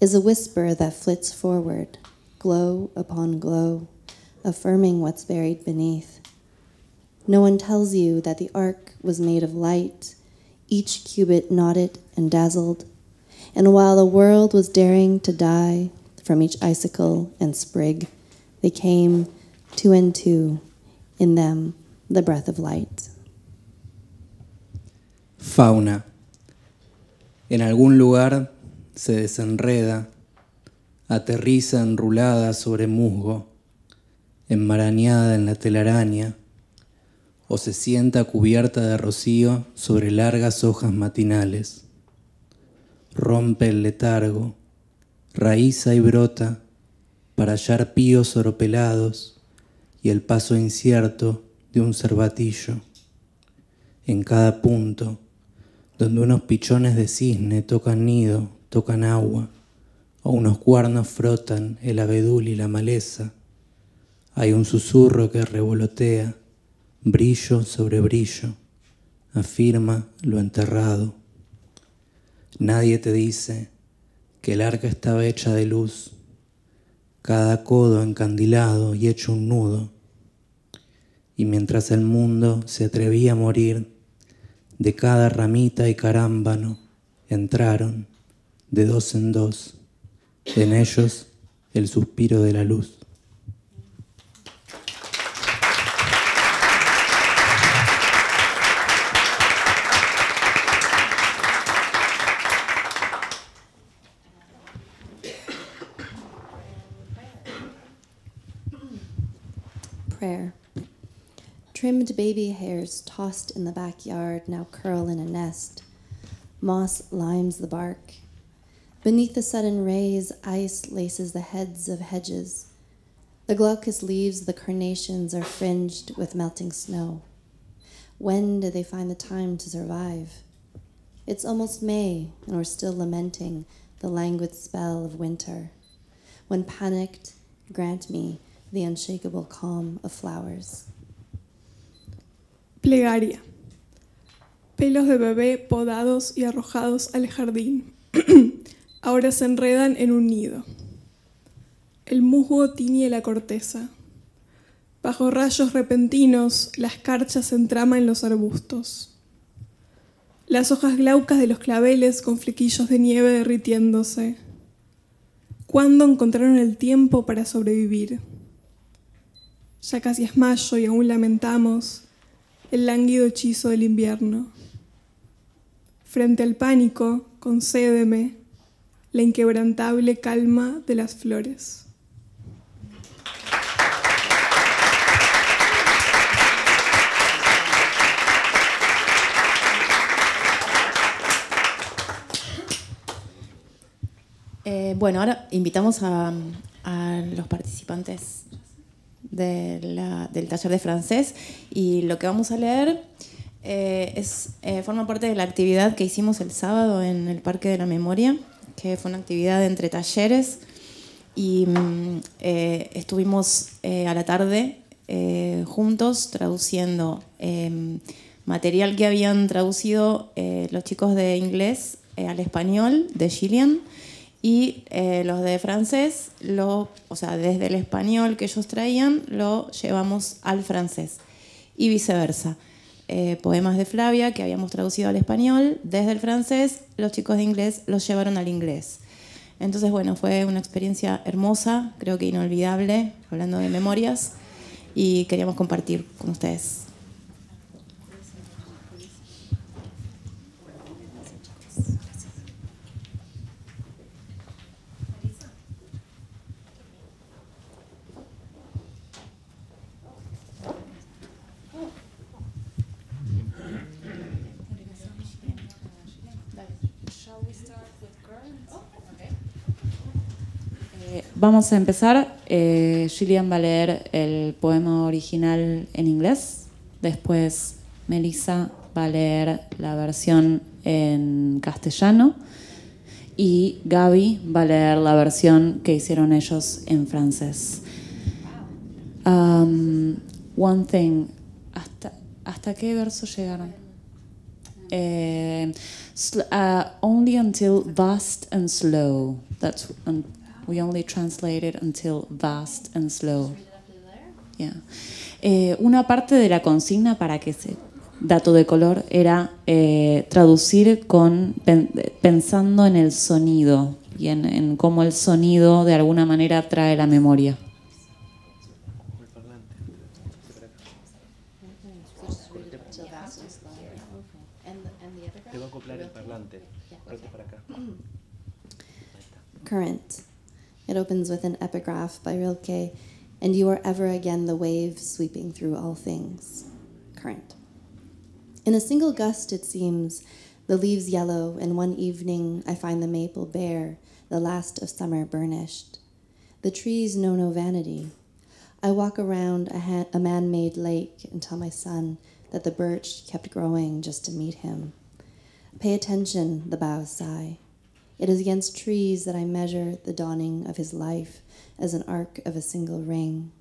is a whisper that flits forward, glow upon glow, affirming what's buried beneath. No one tells you that the ark was made of light, each cubit knotted and dazzled, and while the world was daring to die from each icicle and sprig, they came two and two, in them the breath of light. Fauna. En algún lugar se desenreda, aterriza enrulada sobre musgo, enmarañada en la telaraña, o se sienta cubierta de rocío sobre largas hojas matinales. Rompe el letargo, raíza y brota para hallar píos oropelados y el paso incierto de un cervatillo. En cada punto, donde unos pichones de cisne tocan nido, tocan agua, o unos cuernos frotan el abedul y la maleza, hay un susurro que revolotea, brillo sobre brillo, afirma lo enterrado. Nadie te dice que el arca estaba hecha de luz, cada codo encandilado y hecho un nudo, y mientras el mundo se atrevía a morir, de cada ramita y carámbano entraron, de dos en dos, en ellos el suspiro de la luz. Prayer. Trimmed baby hairs tossed in the backyard now curl in a nest. Moss limes the bark. Beneath the sudden rays, ice laces the heads of hedges. The glaucous leaves of the carnations are fringed with melting snow. When did they find the time to survive? It's almost May, and we're still lamenting the languid spell of winter. When panicked, grant me the unshakable calm of flowers. Plegaria. Pelos de bebé podados y arrojados al jardín. Ahora se enredan en un nido. El musgo tiñe la corteza. Bajo rayos repentinos, la escarcha se entrama en los arbustos. Las hojas glaucas de los claveles con flequillos de nieve derritiéndose. ¿Cuándo encontraron el tiempo para sobrevivir? Ya casi es mayo y aún lamentamos el lánguido hechizo del invierno. Frente al pánico, concédeme la inquebrantable calma de las flores. Bueno, ahora invitamos a los participantes del taller de francés y lo que vamos a leer forma parte de la actividad que hicimos el sábado en el Parque de la Memoria, que fue una actividad entre talleres y estuvimos a la tarde juntos traduciendo material que habían traducido los chicos de inglés al español de Gillian. Y los de francés, o sea, desde el español que ellos traían, lo llevamos al francés. Y viceversa. Poemas de Flavia, que habíamos traducido al español, desde el francés, los chicos de inglés los llevaron al inglés. Entonces, bueno, fue una experiencia hermosa, creo que inolvidable, hablando de memorias, y queríamos compartir con ustedes. Vamos a empezar. Gillian va a leer el poema original en inglés. Después Melissa va a leer la versión en castellano. Y Gaby va a leer la versión que hicieron ellos en francés. One thing. ¿Hasta qué verso llegaron? Only until vast and slow. We only translated until vast and slow. Yeah. Una parte de la consigna para que ese dato de color era traducir pensando en el sonido y en cómo el sonido de alguna manera trae la memoria. Te va a acoplar el parlante. Para acá. Current. It opens with an epigraph by Rilke, and you are ever again the wave sweeping through all things. Current. In a single gust, it seems, the leaves yellow, and one evening I find the maple bare, the last of summer burnished. The trees know no vanity. I walk around a man-made lake and tell my son that the birch kept growing just to meet him. Pay attention, the boughs sigh. It is against trees that I measure the dawning of his life as an arc of a single ring.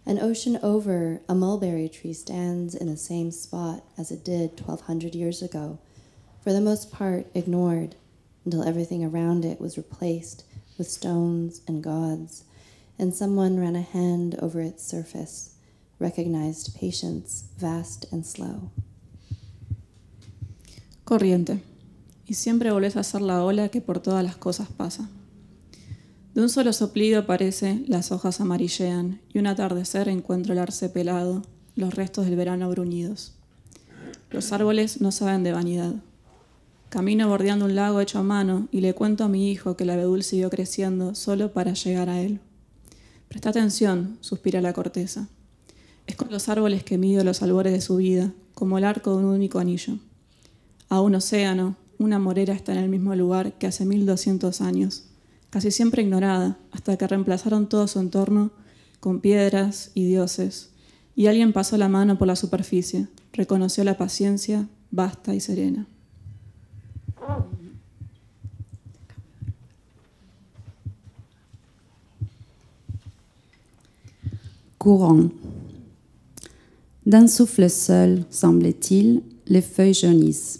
An ocean over, a mulberry tree stands in the same spot as it did 1,200 years ago, for the most part ignored, until everything around it was replaced with stones and gods, and someone ran a hand over its surface, recognized patience vast and slow. Corriente. Y siempre volvés a ser la ola que por todas las cosas pasa. De un solo soplido parece, las hojas amarillean, y un atardecer encuentro el arce pelado, los restos del verano bruñidos. Los árboles no saben de vanidad. Camino bordeando un lago hecho a mano y le cuento a mi hijo que el abedul siguió creciendo solo para llegar a él. Presta atención, suspira la corteza. Es con los árboles que mido los albores de su vida, como el arco de un único anillo. A un océano, una morera está en el mismo lugar que hace 1200 años, casi siempre ignorada, hasta que reemplazaron todo su entorno con piedras y dioses, y alguien pasó la mano por la superficie, reconoció la paciencia, vasta y serena. Courant. D'un souffle seul, semblait-il, les feuilles jaunissent.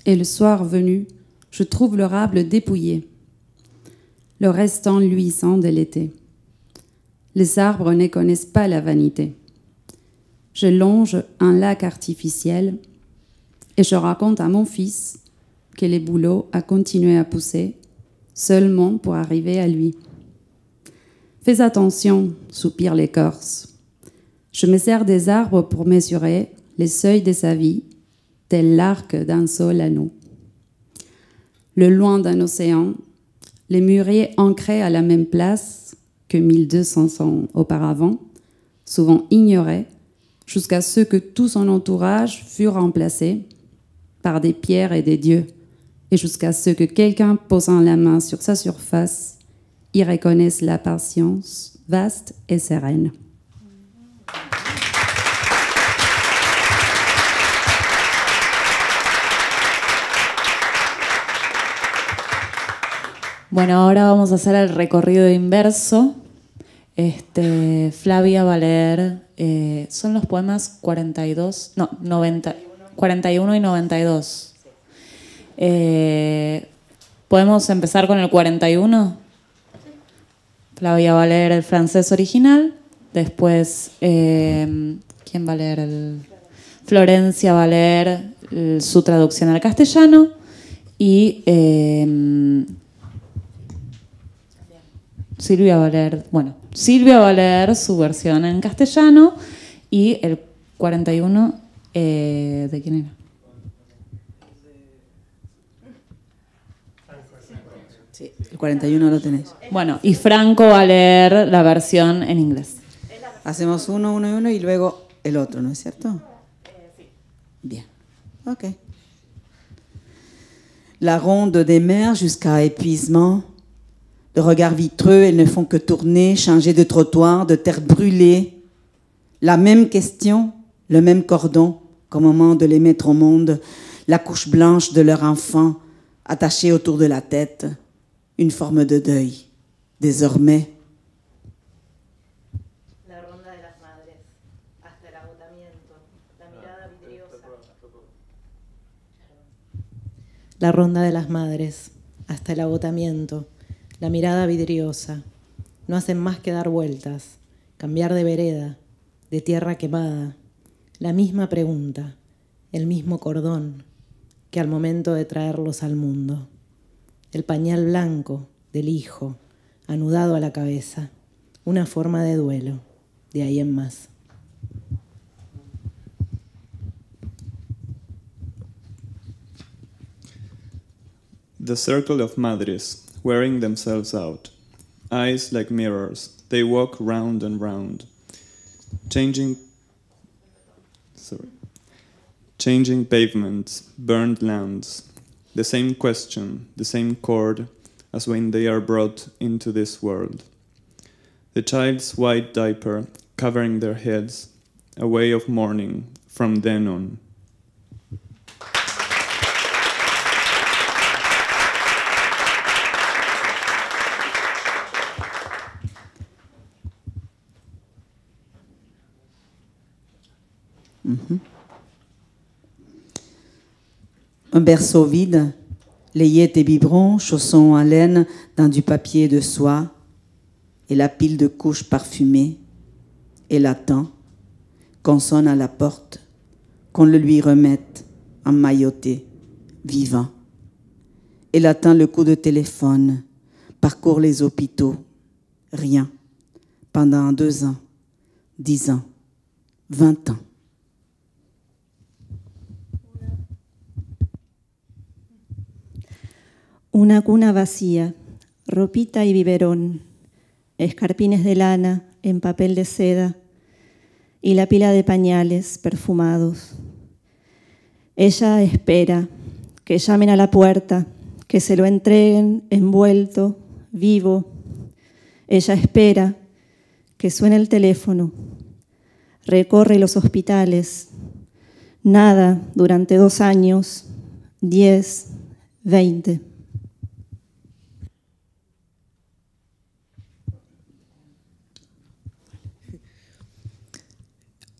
Et le soir venu, je trouve l'érable dépouillé, le restant luisant de l'été. Les arbres ne connaissent pas la vanité. Je longe un lac artificiel et je raconte à mon fils que les bouleaux a continué à pousser seulement pour arriver à lui. Fais attention, soupire l'écorce. Je me sers des arbres pour mesurer les seuils de sa vie, tel l'arc d'un seul anneau. Le loin d'un océan, les mûriers ancrés à la même place que 1200 ans auparavant, souvent ignorés, jusqu'à ce que tout son entourage fût remplacé par des pierres et des dieux, et jusqu'à ce que quelqu'un posant la main sur sa surface y reconnaisse la patience vaste et sereine. Bueno, ahora vamos a hacer el recorrido inverso. Flavia va a leer, son los poemas 42, no, 90, 41 y 92. ¿Podemos empezar con el 41? Flavia va a leer el francés original, después, ¿quién va a leer? Florencia va a leer su traducción al castellano y Silvia va a leer su versión en castellano y el 41, ¿de quién era? Sí, el 41 lo tenés. Bueno, y Franco va a leer la versión en inglés. Hacemos uno y luego el otro, ¿no es cierto? Sí. Bien, ok. La ronde des mers jusqu'à épuisement. De regards vitreux, elles ne font que tourner, changer de trottoir, de terre brûlée. La même question, le même cordon, qu'au moment de les mettre au monde, la couche blanche de leur enfant, attachée autour de la tête, une forme de deuil. Désormais, La ronda de las madres, hasta el agotamiento, la mirada vidriosa. La ronda de las madres, hasta el agotamiento. La mirada vidriosa, no hacen más que dar vueltas, cambiar de vereda, de tierra quemada, la misma pregunta, el mismo cordón, que al momento de traerlos al mundo. El pañal blanco del hijo, anudado a la cabeza, una forma de duelo, de ahí en más. The circle of madres, wearing themselves out. Eyes like mirrors, they walk round and round. Changing pavements, burned lands. The same question, the same chord as when they are brought into this world. The child's white diaper covering their heads, a way of mourning from then on. Un berceau vide, layette et biberon, chaussons en laine dans du papier de soie, et la pile de couches parfumées. Elle attend qu'on sonne à la porte, qu'on le lui remette, emmailloté, vivant. Elle attend le coup de téléphone, parcourt les hôpitaux, rien, pendant 2 ans, 10 ans, 20 ans. Una cuna vacía, ropita y biberón, escarpines de lana en papel de seda y la pila de pañales perfumados. Ella espera que llamen a la puerta, que se lo entreguen envuelto, vivo. Ella espera que suene el teléfono, recorre los hospitales. Nada durante 2 años, 10, 20.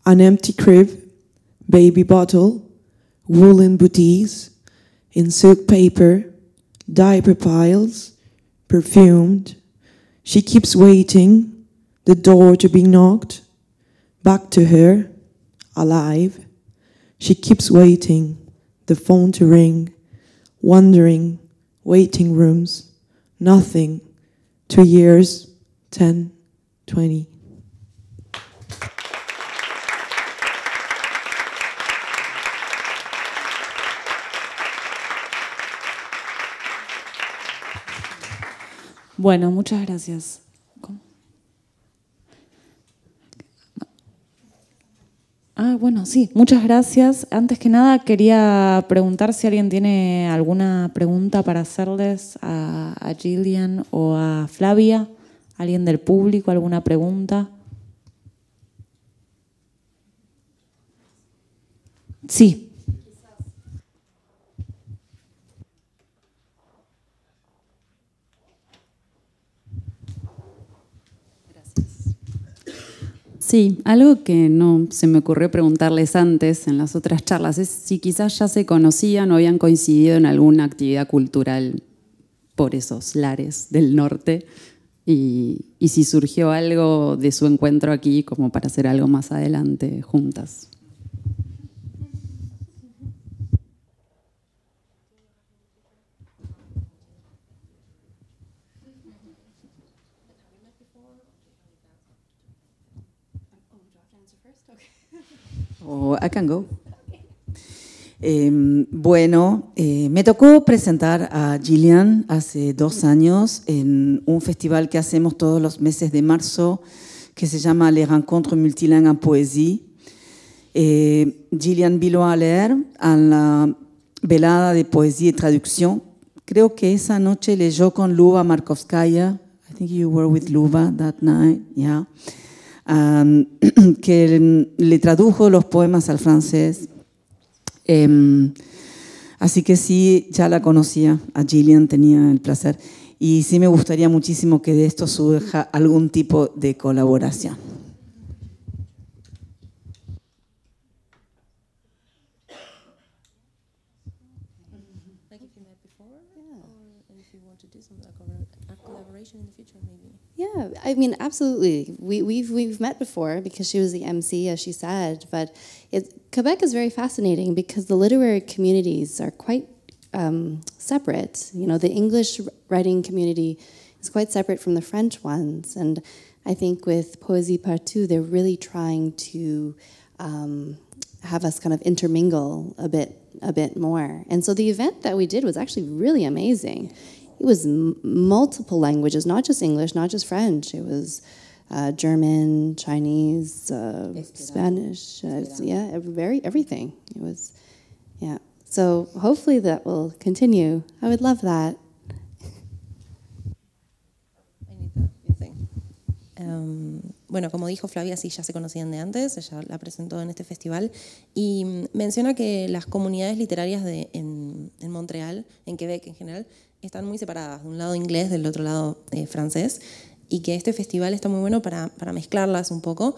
An empty crib, baby bottle, woolen booties, in silk paper, diaper piles, perfumed. She keeps waiting, the door to be knocked, back to her, alive. She keeps waiting, the phone to ring, wondering, waiting rooms, nothing, 2 years, 10, 20. Bueno, muchas gracias. Bueno, sí, muchas gracias. Antes que nada quería preguntar si alguien tiene alguna pregunta para hacerles a Gillian o a Flavia. ¿Alguien del público, alguna pregunta? Sí. Sí, algo que no se me ocurrió preguntarles antes en las otras charlas es si quizás ya se conocían o habían coincidido en alguna actividad cultural por esos lares del norte y si surgió algo de su encuentro aquí como para hacer algo más adelante juntas. I can go. Me tocó presentar a Gillian hace 2 años en un festival que hacemos todos los meses de marzo que se llama Les Rencontres Multilingues en Poésie. Gillian vino a leer a la velada de poesía y traducción. Creo que esa noche leyó con Luba Markovskaya. I think you were with Luba that night, yeah. Que le tradujo los poemas al francés. Así que sí, ya la conocía, a Gillian tenía el placer. Y sí me gustaría muchísimo que de esto surja algún tipo de colaboración. Yeah, I mean, absolutely. We've met before because she was the MC, as she said. But Quebec is very fascinating because the literary communities are quite separate. You know, the English writing community is quite separate from the French ones, and I think with Poésie Partout, they're really trying to have us kind of intermingle a bit more. And so the event that we did was actually really amazing. It was multiple languages, not just English, not just French. It was German, Chinese, Spanish, everything. It was, yeah. So hopefully that will continue. I would love that. Bueno, como dijo Flavia, sí, ya se conocían de antes, ella la presentó en este festival y menciona que las comunidades literarias en Montreal, en Quebec en general, están muy separadas, de un lado inglés, del otro lado francés, y que este festival está muy bueno para mezclarlas un poco,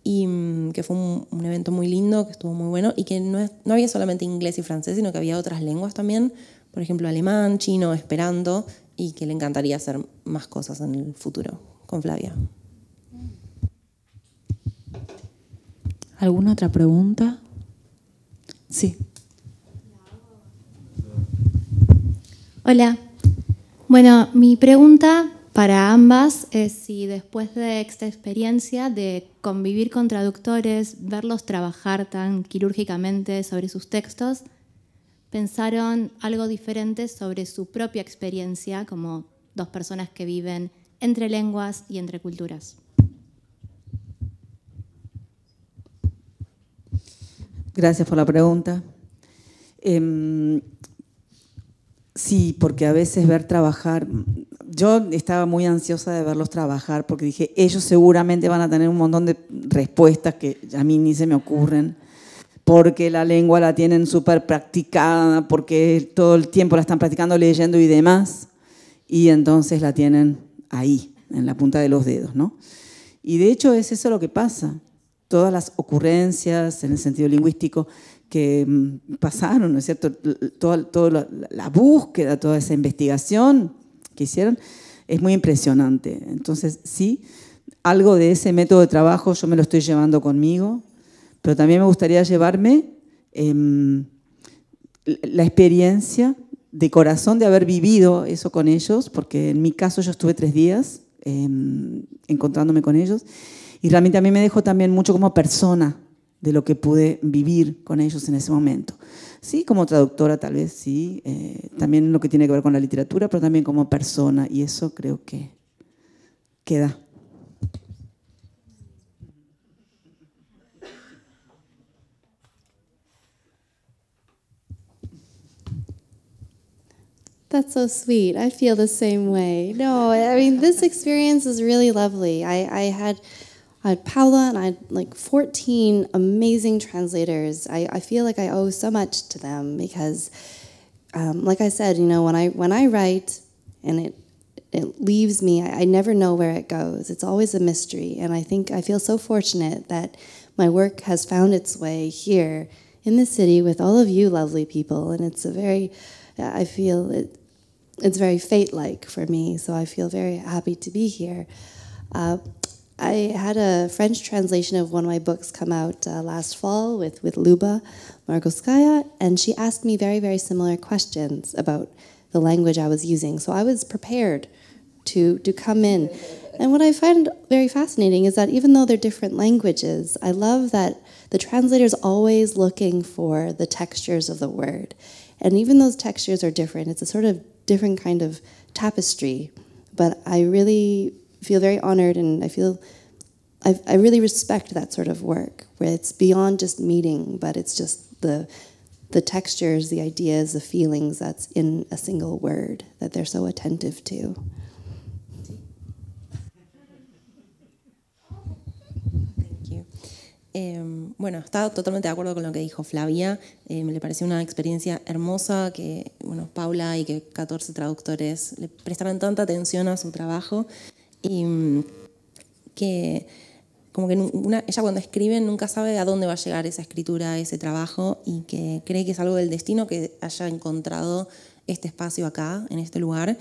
y que fue un evento muy lindo, que estuvo muy bueno, y que no había solamente inglés y francés, sino que había otras lenguas también, por ejemplo alemán, chino, esperanto, y que le encantaría hacer más cosas en el futuro con Flavia. ¿Alguna otra pregunta? Sí. Hola. Bueno, mi pregunta para ambas es si después de esta experiencia de convivir con traductores, verlos trabajar tan quirúrgicamente sobre sus textos, pensaron algo diferente sobre su propia experiencia como dos personas que viven entre lenguas y entre culturas. Gracias por la pregunta. Sí, porque a veces ver trabajar, yo estaba muy ansiosa de verlos trabajar porque dije, ellos seguramente van a tener un montón de respuestas que a mí ni se me ocurren, porque la lengua la tienen súper practicada, porque todo el tiempo la están practicando, leyendo y demás, y entonces la tienen ahí, en la punta de los dedos, ¿no? Y de hecho es eso lo que pasa. Todas las ocurrencias en el sentido lingüístico que pasaron, ¿no es cierto? Toda la búsqueda, toda esa investigación que hicieron es muy impresionante. Entonces, sí, algo de ese método de trabajo yo me lo estoy llevando conmigo, pero también me gustaría llevarme la experiencia de corazón de haber vivido eso con ellos, porque en mi caso yo estuve 3 días encontrándome con ellos, y realmente a mí me dejó también mucho como persona de lo que pude vivir con ellos en ese momento. Sí, como traductora tal vez, sí, también lo que tiene que ver con la literatura, pero también como persona, y eso creo que queda. That's so sweet. I feel the same way. No, I mean, this experience is really lovely. I had Paula and I had like 14 amazing translators. I feel like I owe so much to them because, like I said, you know, when I write and it leaves me, I never know where it goes. It's always a mystery. And I feel so fortunate that my work has found its way here in the city with all of you lovely people. And it's I feel it's very fate-like for me, so I feel very happy to be here. I had a French translation of one of my books come out last fall with Luba Margoskaya, and she asked me very, very similar questions about the language I was using. So I was prepared to come in. And what I find very fascinating is that even though they're different languages, I love that the translator's always looking for the textures of the word. And even those textures are different. It's a sort of different kind of tapestry. But I really feel very honored, and I really respect that sort of work, where it's beyond just meeting, but it's just the textures, the ideas, the feelings that's in a single word that they're so attentive to. Bueno, estaba totalmente de acuerdo con lo que dijo Flavia. Me pareció una experiencia hermosa que Paula y que 14 traductores le prestaran tanta atención a su trabajo y que como que ella cuando escribe nunca sabe a dónde va a llegar esa escritura, ese trabajo, y que cree que es algo del destino que haya encontrado este espacio acá, en este lugar,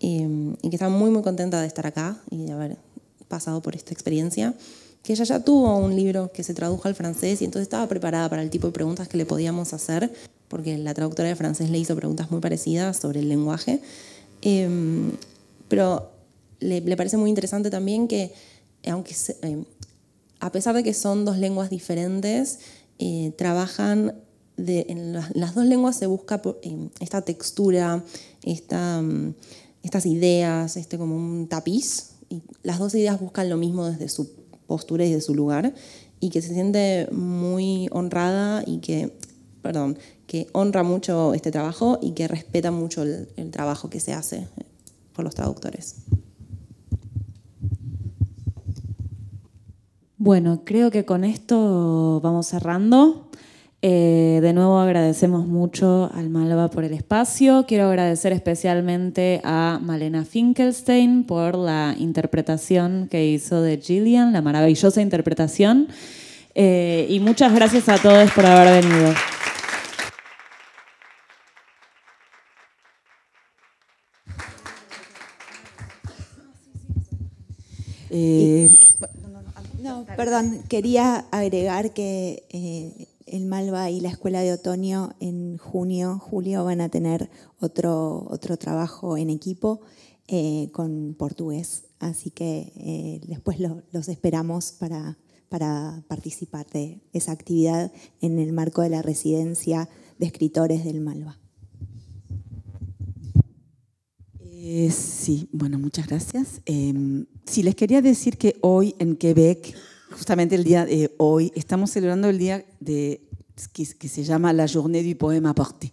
y que está muy muy contenta de estar acá y de haber pasado por esta experiencia. Que ella ya tuvo un libro que se tradujo al francés y entonces estaba preparada para el tipo de preguntas que le podíamos hacer, porque la traductora de francés le hizo preguntas muy parecidas sobre el lenguaje. Pero le parece muy interesante también que, aunque a pesar de que son dos lenguas diferentes, trabajan en las dos lenguas se busca esta textura, estas ideas, como un tapiz, y las dos ideas buscan lo mismo desde su postura y de su lugar, y que se siente muy honrada y que honra mucho este trabajo y que respeta mucho el trabajo que se hace por los traductores. Bueno, creo que con esto vamos cerrando. De nuevo agradecemos mucho al Malva por el espacio. Quiero agradecer especialmente a Malena Finkelstein por la interpretación que hizo de Gillian, la maravillosa interpretación. Y muchas gracias a todos por haber venido. No, perdón, quería agregar que el Malva y la Escuela de Otoño en julio van a tener otro trabajo en equipo con portugués, así que después los esperamos para participar de esa actividad en el marco de la residencia de escritores del Malva. Sí, bueno, muchas gracias. Sí, les quería decir que hoy en Quebec, justamente el día de hoy, estamos celebrando el día que se llama la Journée du Poème Apporté.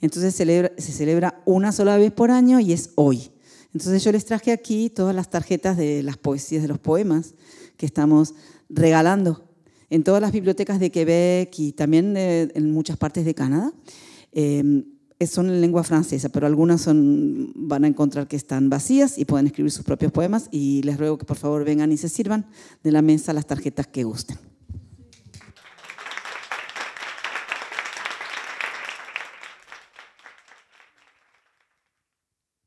Entonces se celebra una sola vez por año y es hoy. Entonces yo les traje aquí todas las tarjetas de las poesías, de los poemas que estamos regalando en todas las bibliotecas de Quebec y también en muchas partes de Canadá. Son en lengua francesa, pero algunas van a encontrar que están vacías y pueden escribir sus propios poemas, y les ruego que por favor vengan y se sirvan de la mesa las tarjetas que gusten.